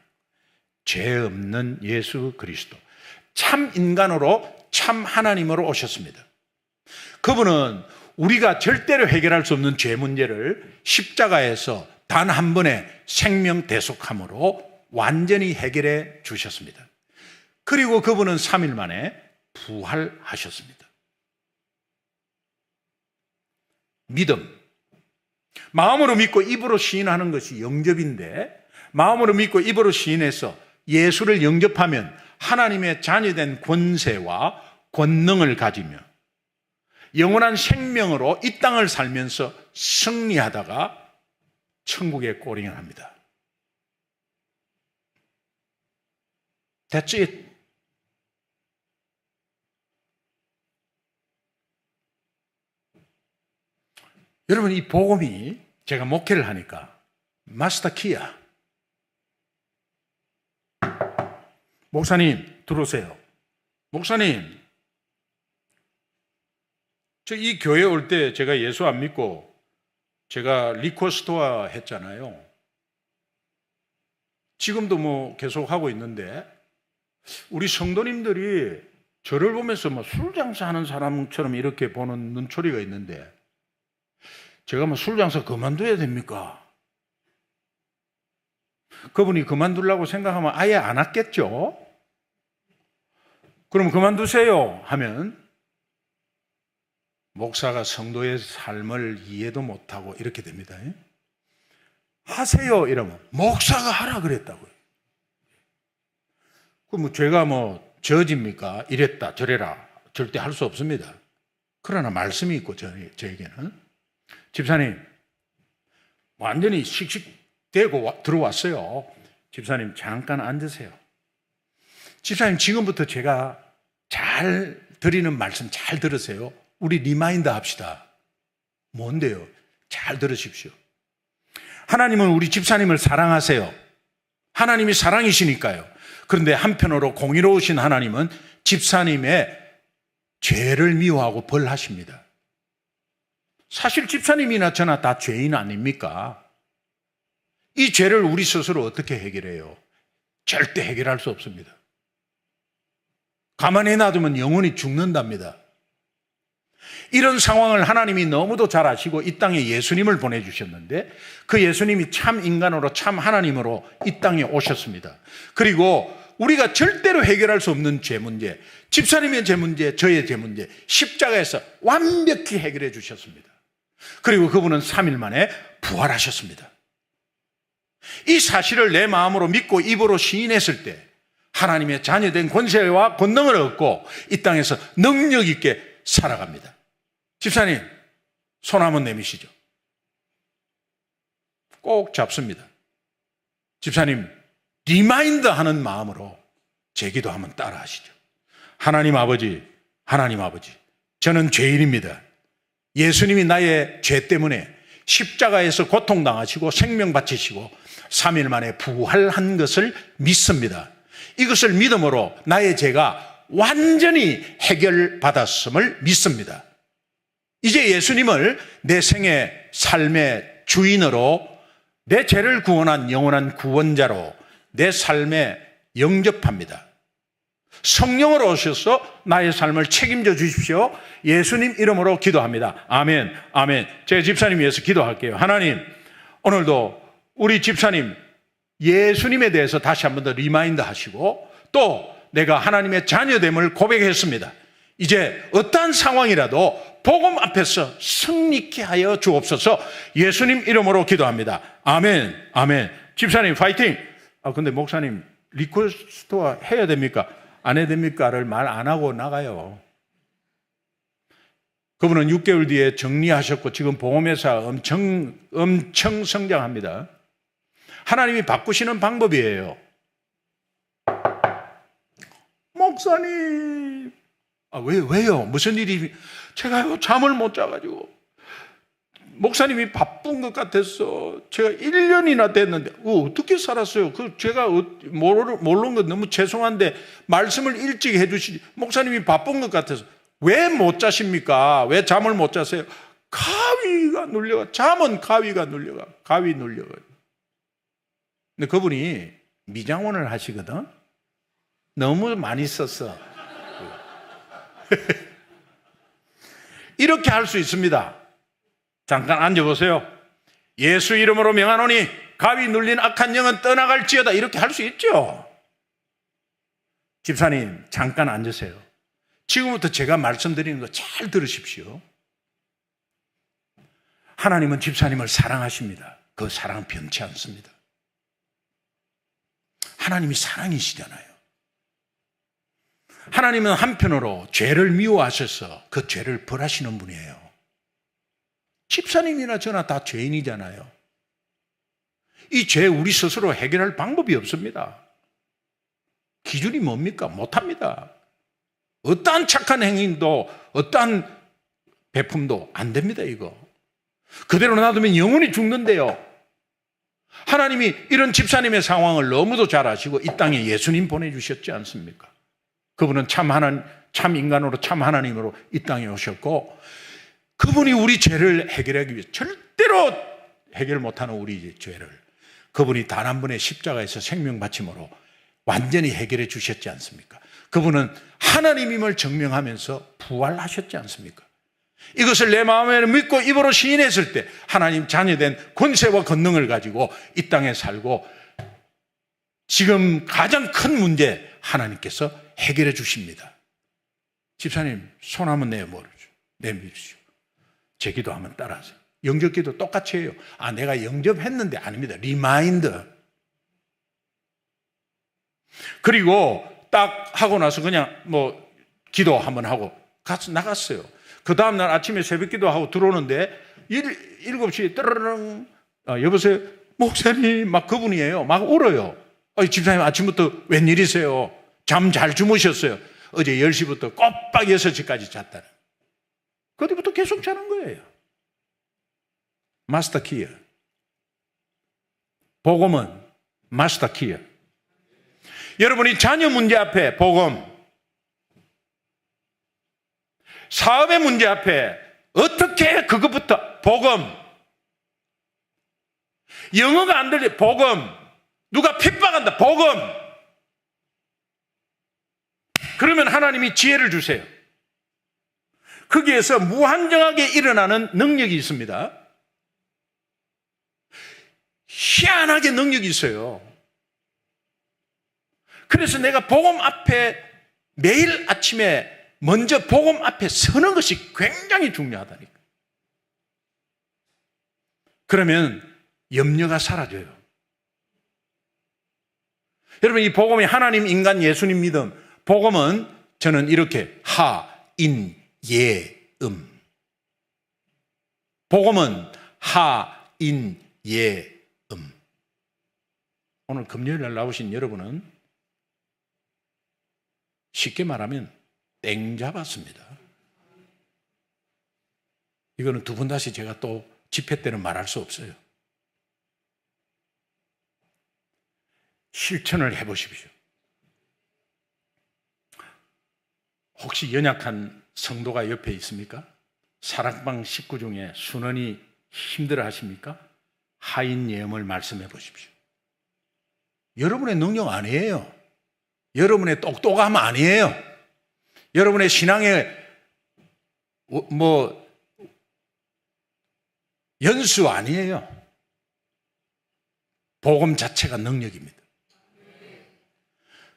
죄 없는 예수 그리스도, 참 인간으로 참 하나님으로 오셨습니다. 그분은 우리가 절대로 해결할 수 없는 죄 문제를 십자가에서 단 한 번의 생명 대속함으로 완전히 해결해 주셨습니다. 그리고 그분은 3일 만에 부활하셨습니다. 믿음, 마음으로 믿고 입으로 시인하는 것이 영접인데 마음으로 믿고 입으로 시인해서 예수를 영접하면 하나님의 자녀된 권세와 권능을 가지며 영원한 생명으로 이 땅을 살면서 승리하다가 천국에 꼬링을 합니다. That's it. 여러분, 이 복음이 제가 목회를 하니까 마스터 키야. 목사님 들어오세요. 목사님, 저 이 교회 올 때 제가 예수 안 믿고 제가 리코 스토어 했잖아요. 지금도 뭐 계속 하고 있는데 우리 성도님들이 저를 보면서 뭐 술 장사하는 사람처럼 이렇게 보는 눈초리가 있는데 제가 뭐 술 장사 그만둬야 됩니까? 그분이 그만두려고 생각하면 아예 안 했겠죠? 그럼 그만두세요 하면 목사가 성도의 삶을 이해도 못하고 이렇게 됩니다. 하세요 이러면 목사가 하라 그랬다고요. 그럼 제가 뭐 저지입니까? 이랬다 저래라 절대 할 수 없습니다. 그러나 말씀이 있고 저에게는 집사님 완전히 씩씩대고 들어왔어요. 집사님 잠깐 앉으세요. 집사님 지금부터 제가 잘 드리는 말씀 잘 들으세요. 우리 리마인드 합시다. 뭔데요? 잘 들으십시오. 하나님은 우리 집사님을 사랑하세요. 하나님이 사랑이시니까요. 그런데 한편으로 공의로우신 하나님은 집사님의 죄를 미워하고 벌하십니다. 사실 집사님이나 저나 다 죄인 아닙니까? 이 죄를 우리 스스로 어떻게 해결해요? 절대 해결할 수 없습니다. 가만히 놔두면 영원히 죽는답니다. 이런 상황을 하나님이 너무도 잘 아시고 이 땅에 예수님을 보내주셨는데 그 예수님이 참 인간으로 참 하나님으로 이 땅에 오셨습니다. 그리고 우리가 절대로 해결할 수 없는 죄 문제, 집사님의 죄 문제, 저의 죄 문제 십자가에서 완벽히 해결해 주셨습니다. 그리고 그분은 3일 만에 부활하셨습니다. 이 사실을 내 마음으로 믿고 입으로 시인했을 때 하나님의 자녀된 권세와 권능을 얻고 이 땅에서 능력 있게 살아갑니다. 집사님, 손 한번 내미시죠. 꼭 잡습니다. 집사님, 리마인드 하는 마음으로 제 기도 한번 따라 하시죠. 하나님 아버지, 저는 죄인입니다. 예수님이 나의 죄 때문에 십자가에서 고통당하시고 생명 바치시고 3일 만에 부활한 것을 믿습니다. 이것을 믿음으로 나의 죄가 완전히 해결받았음을 믿습니다. 이제 예수님을 내 생의 삶의 주인으로 내 죄를 구원한 영원한 구원자로 내 삶에 영접합니다. 성령으로 오셔서 나의 삶을 책임져 주십시오. 예수님 이름으로 기도합니다. 아멘, 아멘. 제가 집사님 위해서 기도할게요. 하나님, 오늘도 우리 집사님 예수님에 대해서 다시 한 번 더 리마인드 하시고 또 내가 하나님의 자녀됨을 고백했습니다. 이제 어떠한 상황이라도 복음 앞에서 승리케 하여 주옵소서. 예수님 이름으로 기도합니다. 아멘, 아멘. 집사님 파이팅. 근데 목사님 리퀘스트와 해야 됩니까? 안 해야 됩니까를 말 안 하고 나가요. 그분은 6개월 뒤에 정리하셨고 지금 보험회사 엄청 성장합니다. 하나님이 바꾸시는 방법이에요. 목사님, 왜요? 무슨 일이? 제가요 잠을 못 자가지고 목사님이 바쁜 것 같아서 제가 1년이나 됐는데 어떻게 살았어요? 제가 모르는 건 너무 죄송한데 말씀을 일찍 해주시지. 목사님이 바쁜 것 같아서. 왜 못 자십니까? 왜 잠을 못 자세요? 가위가 눌려가. 잠은 가위가 눌려가. 가위 눌려가. 근데 그분이 미장원을 하시거든. 너무 많이 썼어. 이렇게 할 수 있습니다. 잠깐 앉아보세요. 예수 이름으로 명하노니 가위 눌린 악한 영은 떠나갈지어다. 이렇게 할 수 있죠. 집사님 잠깐 앉으세요. 지금부터 제가 말씀드리는 거 잘 들으십시오. 하나님은 집사님을 사랑하십니다. 그 사랑은 변치 않습니다. 하나님이 사랑이시잖아요. 하나님은 한편으로 죄를 미워하셔서 그 죄를 벌하시는 분이에요. 집사님이나 저나 다 죄인이잖아요. 이 죄 우리 스스로 해결할 방법이 없습니다. 기준이 뭡니까? 못합니다. 어떠한 착한 행위도 어떠한 베품도 안 됩니다. 이거 그대로 놔두면 영원히 죽는데요. 하나님이 이런 집사님의 상황을 너무도 잘 아시고 이 땅에 예수님 보내주셨지 않습니까? 그분은 참 인간으로 참 하나님으로 이 땅에 오셨고 그분이 우리 죄를 해결하기 위해 절대로 해결 못하는 우리 죄를 그분이 단 한 번의 십자가에서 생명 바침으로 완전히 해결해 주셨지 않습니까? 그분은 하나님임을 증명하면서 부활하셨지 않습니까? 이것을 내 마음에 믿고 입으로 시인했을 때 하나님 자녀된 권세와 권능을 가지고 이 땅에 살고 지금 가장 큰 문제 하나님께서 해결해 주십니다. 집사님 손 한번 내밀으시오. 제 기도 한번 따라하세요. 영접기도 똑같이 해요. 내가 영접했는데 아닙니다. 리마인드. 그리고 딱 하고 나서 그냥 기도 한번 하고 나갔어요. 그 다음날 아침에 새벽 기도하고 들어오는데 7시에 떠르릉 여보세요? 목사님 막 그분이에요. 막 울어요. 집사님 아침부터 웬일이세요? 잠 잘 주무셨어요? 어제 10시부터 꼬박 6시까지 잤다는. 그때부터 계속 자는 거예요. 마스터 키어. 복음은 마스터 키어. 여러분이 자녀 문제 앞에 복음, 사업의 문제 앞에 어떻게 그것부터 복음, 영어가 안 들려 복음, 누가 핍박한다 복음. 그러면 하나님이 지혜를 주세요. 거기에서 무한정하게 일어나는 능력이 있습니다. 희한하게 능력이 있어요. 그래서 내가 복음 앞에 매일 아침에 먼저 복음 앞에 서는 것이 굉장히 중요하다니까. 그러면 염려가 사라져요. 여러분 이 복음이 하나님, 인간, 예수님 믿음. 복음은 저는 이렇게 하, 인, 예, 복음은 하, 인, 예, 오늘 금요일날 나오신 여러분은 쉽게 말하면 땡 잡았습니다. 이거는 두 번 다시 제가 또 집회 때는 말할 수 없어요. 실천을 해보십시오. 혹시 연약한 성도가 옆에 있습니까? 사랑방 식구 중에 순원이 힘들어 하십니까? 하인 예언을 말씀해 보십시오. 여러분의 능력 아니에요. 여러분의 똑똑함 아니에요. 여러분의 신앙의 연수 아니에요. 복음 자체가 능력입니다.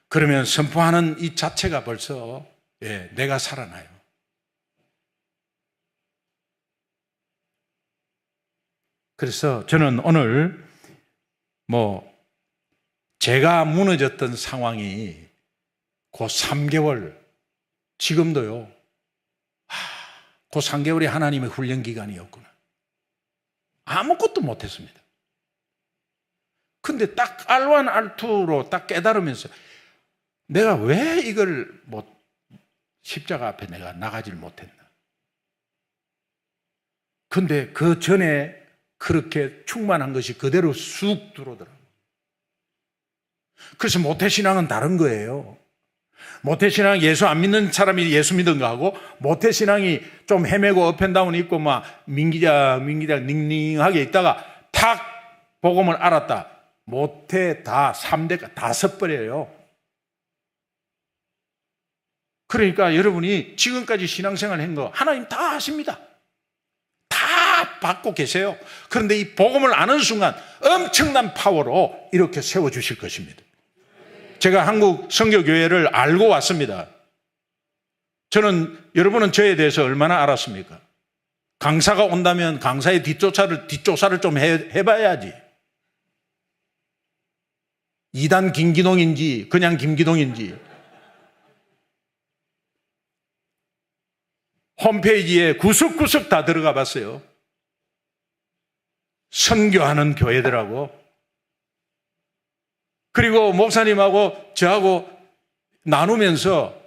그러면 선포하는 이 자체가 벌써 내가 살아나요. 그래서 저는 오늘 제가 무너졌던 상황이 그 3개월 지금도요 그 3개월이 하나님의 훈련 기간이었구나. 아무것도 못했습니다. 근데 딱 R1, R2로 딱 깨달으면서 내가 왜 이걸 십자가 앞에 내가 나가질 못했나. 근데 그 전에 그렇게 충만한 것이 그대로 쑥 들어오더라고요. 그래서 모태신앙은 다른 거예요. 모태신앙, 예수 안 믿는 사람이 예수 믿은 거하고, 모태신앙이 좀 헤매고 업앤다운 있고 막 민기작 닝닝하게 있다가 탁 복음을 알았다. 모태 다 3대가 다 서버려요. 그러니까 여러분이 지금까지 신앙생활 한 거 하나님 다 아십니다. 다 받고 계세요. 그런데 이 복음을 아는 순간 엄청난 파워로 이렇게 세워주실 것입니다. 제가 한국 선교교회를 알고 왔습니다. 여러분은 저에 대해서 얼마나 알았습니까? 강사가 온다면 강사의 뒷조사를 좀 해봐야지. 2단 김기동인지 그냥 김기동인지 홈페이지에 구석구석 다 들어가 봤어요. 선교하는 교회들하고, 그리고 목사님하고 저하고 나누면서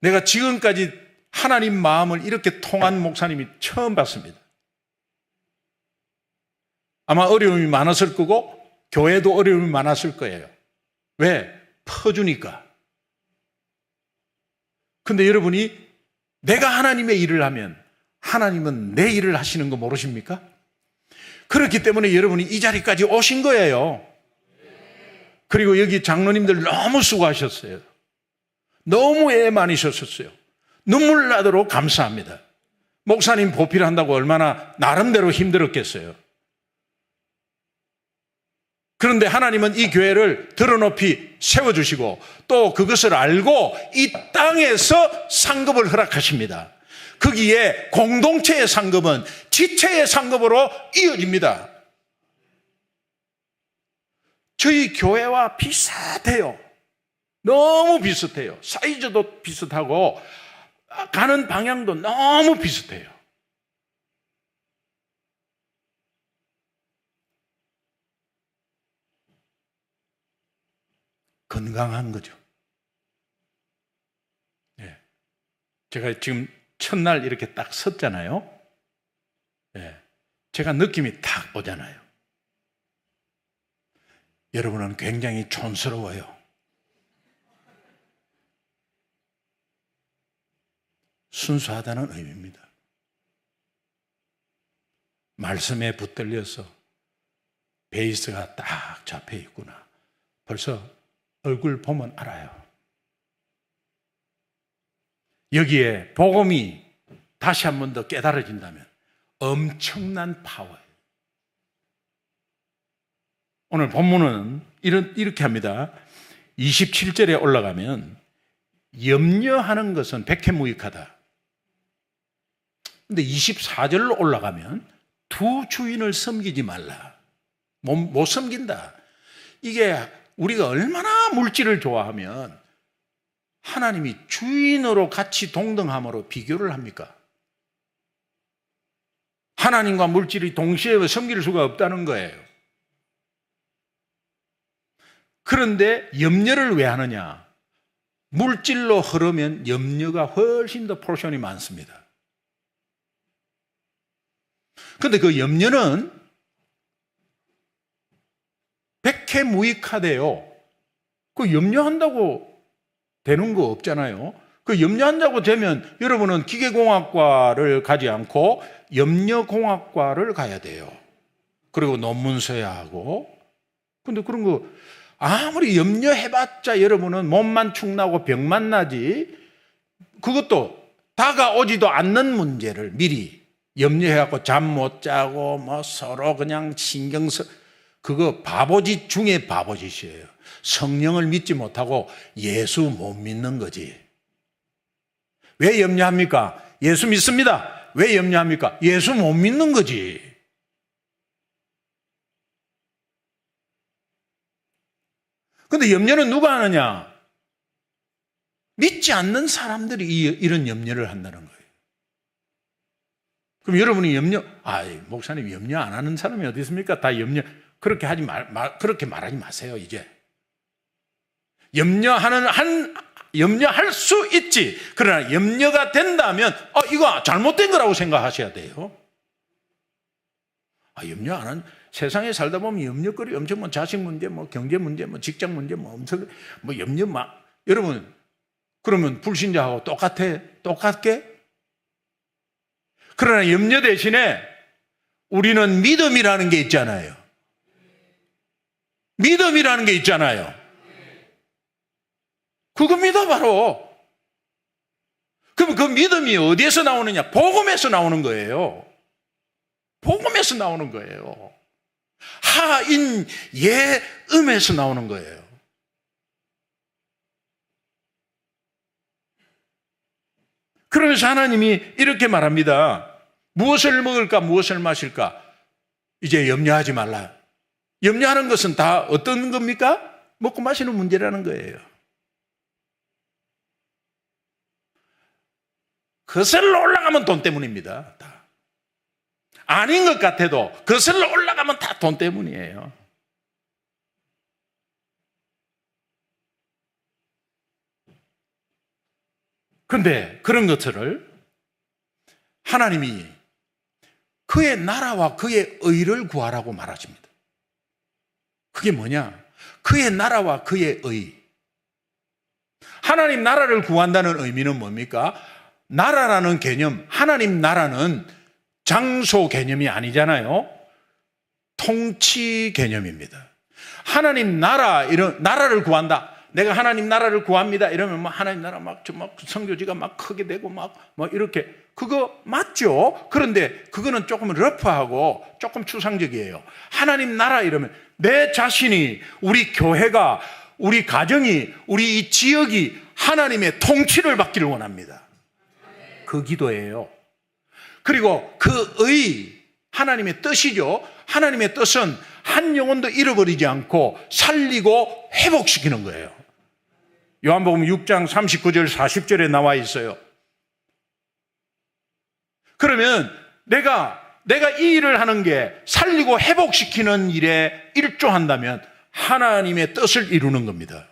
내가 지금까지 하나님 마음을 이렇게 통한 목사님이 처음 봤습니다. 아마 어려움이 많았을 거고 교회도 어려움이 많았을 거예요. 왜? 퍼주니까. 근데 여러분이 내가 하나님의 일을 하면 하나님은 내 일을 하시는 거 모르십니까? 그렇기 때문에 여러분이 이 자리까지 오신 거예요. 그리고 여기 장로님들 너무 수고하셨어요. 너무 애 많이 셨었어요. 눈물 나도록 감사합니다. 목사님 보필한다고 얼마나 나름대로 힘들었겠어요. 그런데 하나님은 이 교회를 드러높이 세워주시고 또 그것을 알고 이 땅에서 상급을 허락하십니다. 거기에 공동체의 상급은 지체의 상급으로 이어집니다. 저희 교회와 비슷해요. 너무 비슷해요. 사이즈도 비슷하고 가는 방향도 너무 비슷해요. 건강한 거죠. 네. 제가 지금 첫날 이렇게 딱 섰잖아요. 네. 제가 느낌이 딱 오잖아요. 여러분은 굉장히 촌스러워요. 순수하다는 의미입니다. 말씀에 붙들려서 베이스가 딱 잡혀 있구나. 벌써 얼굴 보면 알아요. 여기에 복음이 다시 한 번 더 깨달아진다면 엄청난 파워예요. 오늘 본문은 이렇게 합니다. 27절에 올라가면 염려하는 것은 백해무익하다. 근데 24절로 올라가면 두 주인을 섬기지 말라. 못 섬긴다. 이게 우리가 얼마나 물질을 좋아하면 하나님이 주인으로 같이 동등함으로 비교를 합니까? 하나님과 물질이 동시에 섬길 수가 없다는 거예요. 그런데 염려를 왜 하느냐? 물질로 흐르면 염려가 훨씬 더 포션이 많습니다. 그런데 그 염려는 백해무익하대요. 그 염려한다고 되는 거 없잖아요. 그 염려한다고 되면 여러분은 기계공학과를 가지 않고 염려공학과를 가야 돼요. 그리고 논문 써야 하고. 근데 그런 거 아무리 염려해봤자 여러분은 몸만 축나고 병만 나지, 그것도 다가오지도 않는 문제를 미리 염려해갖고 잠 못 자고 뭐 서로 그냥 그거 바보짓 중에 바보짓이에요. 성령을 믿지 못하고 예수 못 믿는 거지. 왜 염려합니까? 예수 믿습니다. 왜 염려합니까? 예수 못 믿는 거지. 근데 염려는 누가 하느냐? 믿지 않는 사람들이 이런 염려를 한다는 거예요. 그럼 여러분이 목사님 염려 안 하는 사람이 어디 있습니까? 다 그렇게 그렇게 말하지 마세요, 이제. 염려할 수 있지. 그러나 염려가 된다면, 이거 잘못된 거라고 생각하셔야 돼요. 염려 안 하는, 세상에 살다 보면 염려거리 엄청 자식 문제, 경제 문제, 직장 문제, 엄청, 염려 여러분, 그러면 불신자하고 똑같게? 그러나 염려 대신에 우리는 믿음이라는 게 있잖아요. 믿음이라는 게 있잖아요. 그겁니다, 바로. 그럼 그 믿음이 어디에서 나오느냐? 복음에서 나오는 거예요. 복음에서 나오는 거예요. 하인 예음에서 나오는 거예요. 그러면서 하나님이 이렇게 말합니다. 무엇을 먹을까, 무엇을 마실까? 이제 염려하지 말라. 염려하는 것은 다 어떤 겁니까? 먹고 마시는 문제라는 거예요. 거슬러 올라가면 돈 때문입니다. 다. 아닌 것 같아도 거슬러 올라가면 다 돈 때문이에요. 그런데 그런 것들을 하나님이 그의 나라와 그의 의를 구하라고 말하십니다. 그게 뭐냐? 그의 나라와 그의 의. 하나님 나라를 구한다는 의미는 뭡니까? 나라라는 개념, 하나님 나라는 장소 개념이 아니잖아요. 통치 개념입니다. 하나님 나라를 구한다. 내가 하나님 나라를 구합니다. 이러면 하나님 나라 선교지가 크게 되고 이렇게. 그거 맞죠? 그런데 그거는 조금 러프하고 조금 추상적이에요. 하나님 나라 이러면 내 자신이, 우리 교회가, 우리 가정이, 우리 이 지역이 하나님의 통치를 받기를 원합니다. 그 기도예요. 그리고 하나님의 뜻이죠. 하나님의 뜻은 한 영혼도 잃어버리지 않고 살리고 회복시키는 거예요. 요한복음 6장 39절 40절에 나와 있어요. 그러면 내가 이 일을 하는 게 살리고 회복시키는 일에 일조한다면 하나님의 뜻을 이루는 겁니다.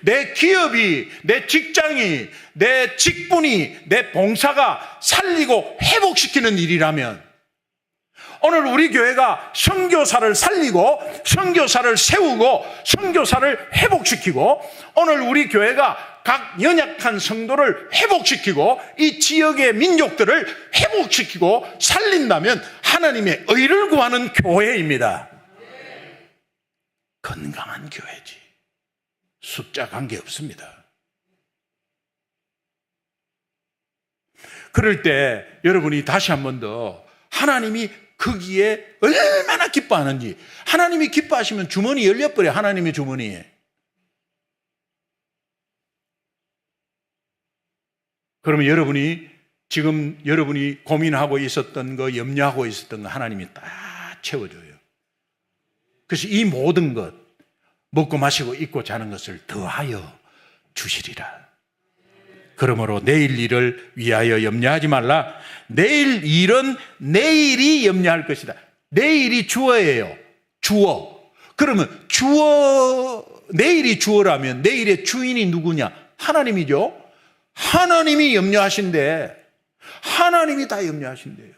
내 기업이, 내 직장이, 내 직분이, 내 봉사가 살리고 회복시키는 일이라면 오늘 우리 교회가 선교사를 살리고 선교사를 세우고 선교사를 회복시키고 오늘 우리 교회가 각 연약한 성도를 회복시키고 이 지역의 민족들을 회복시키고 살린다면 하나님의 의를 구하는 교회입니다. 건강한 교회지. 숫자 관계없습니다. 그럴 때 여러분이 다시 한 번 더 하나님이 거기에 얼마나 기뻐하는지, 하나님이 기뻐하시면 주머니 열려버려요. 하나님의 주머니. 그러면 여러분이 고민하고 있었던 거, 염려하고 있었던 거 하나님이 다 채워줘요. 그래서 이 모든 것, 먹고 마시고 입고 자는 것을 더하여 주시리라. 그러므로 내일 일을 위하여 염려하지 말라. 내일 일은 내일이 염려할 것이다. 내일이 주어예요. 주어. 그러면 내일이 주어라면 내일의 주인이 누구냐? 하나님이죠. 하나님이 염려하신대. 하나님이 다 염려하신대요.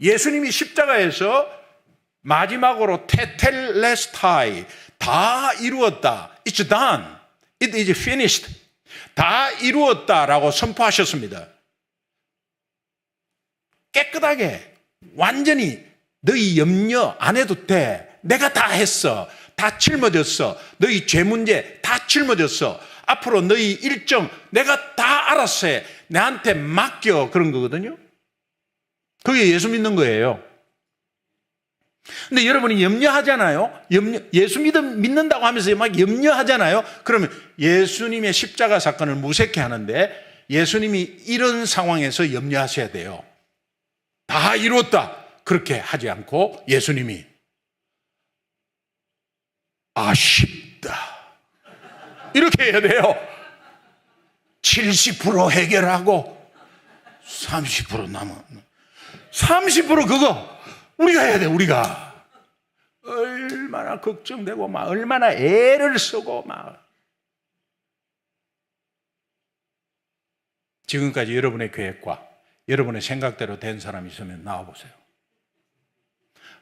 예수님이 십자가에서 마지막으로 테텔레스타이, 다 이루었다. It's done. It is finished. 다 이루었다라고 선포하셨습니다. 깨끗하게, 완전히 너희 염려 안 해도 돼. 내가 다 했어. 다 짊어졌어. 너희 죄 문제 다 짊어졌어. 앞으로 너희 일정 내가 다 알아서 해. 내한테 맡겨. 그런 거거든요. 그게 예수 믿는 거예요. 근데 여러분이 염려하잖아요. 예수 믿는다고 하면서 막 염려하잖아요. 그러면 예수님의 십자가 사건을 무색해 하는데 예수님이 이런 상황에서 염려하셔야 돼요. 다 이루었다. 그렇게 하지 않고 예수님이 아쉽다. 이렇게 해야 돼요. 70% 해결하고 30% 남은 30% 그거 우리가 해야 돼. 우리가 얼마나 걱정되고 막 얼마나 애를 쓰고 막 지금까지 여러분의 계획과 여러분의 생각대로 된 사람이 있으면 나와보세요.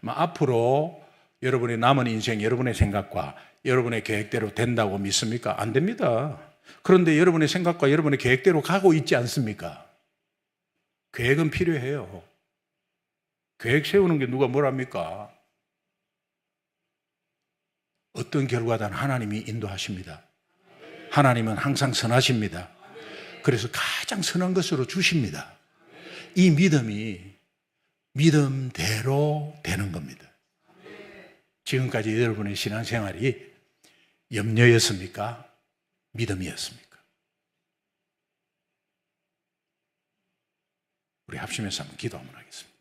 앞으로 여러분의 남은 인생 여러분의 생각과 여러분의 계획대로 된다고 믿습니까? 안 됩니다. 그런데 여러분의 생각과 여러분의 계획대로 가고 있지 않습니까? 계획은 필요해요. 계획 세우는 게 누가 뭐랍니까? 어떤 결과든 하나님이 인도하십니다. 하나님은 항상 선하십니다. 그래서 가장 선한 것으로 주십니다. 이 믿음이 믿음대로 되는 겁니다. 지금까지 여러분의 신앙생활이 염려였습니까? 믿음이었습니까? 우리 합심해서 한번 기도 한번 하겠습니다.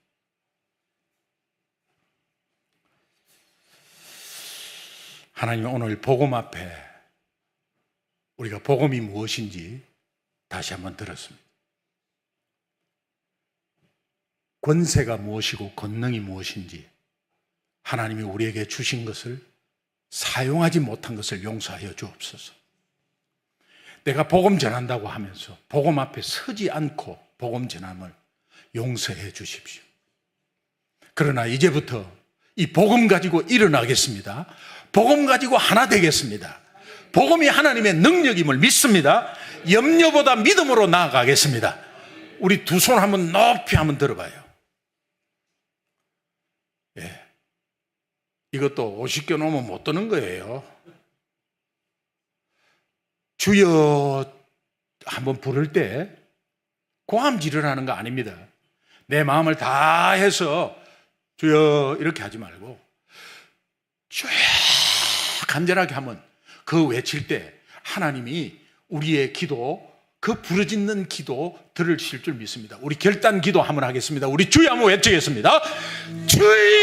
하나님, 오늘 복음 앞에 우리가 복음이 무엇인지 다시 한번 들었습니다. 권세가 무엇이고 권능이 무엇인지 하나님이 우리에게 주신 것을 사용하지 못한 것을 용서하여 주옵소서. 내가 복음 전한다고 하면서 복음 앞에 서지 않고 복음 전함을 용서해 주십시오. 그러나 이제부터 이 복음 가지고 일어나겠습니다. 복음 가지고 하나 되겠습니다. 복음이 하나님의 능력임을 믿습니다. 염려보다 믿음으로 나아가겠습니다. 우리 두 손 한번 높이 한번 들어봐요. 예. 이것도 50개 넘으면 못 드는 거예요. 주여 한번 부를 때 고함지를 하는 거 아닙니다. 내 마음을 다 해서 주여 이렇게 하지 말고 쭉 간절하게 하면 그 외칠 때 하나님이 우리의 기도, 그 부르짖는 기도 들으실 줄 믿습니다. 우리 결단 기도 한번 하겠습니다. 우리 주여 한번 외치겠습니다. 주여!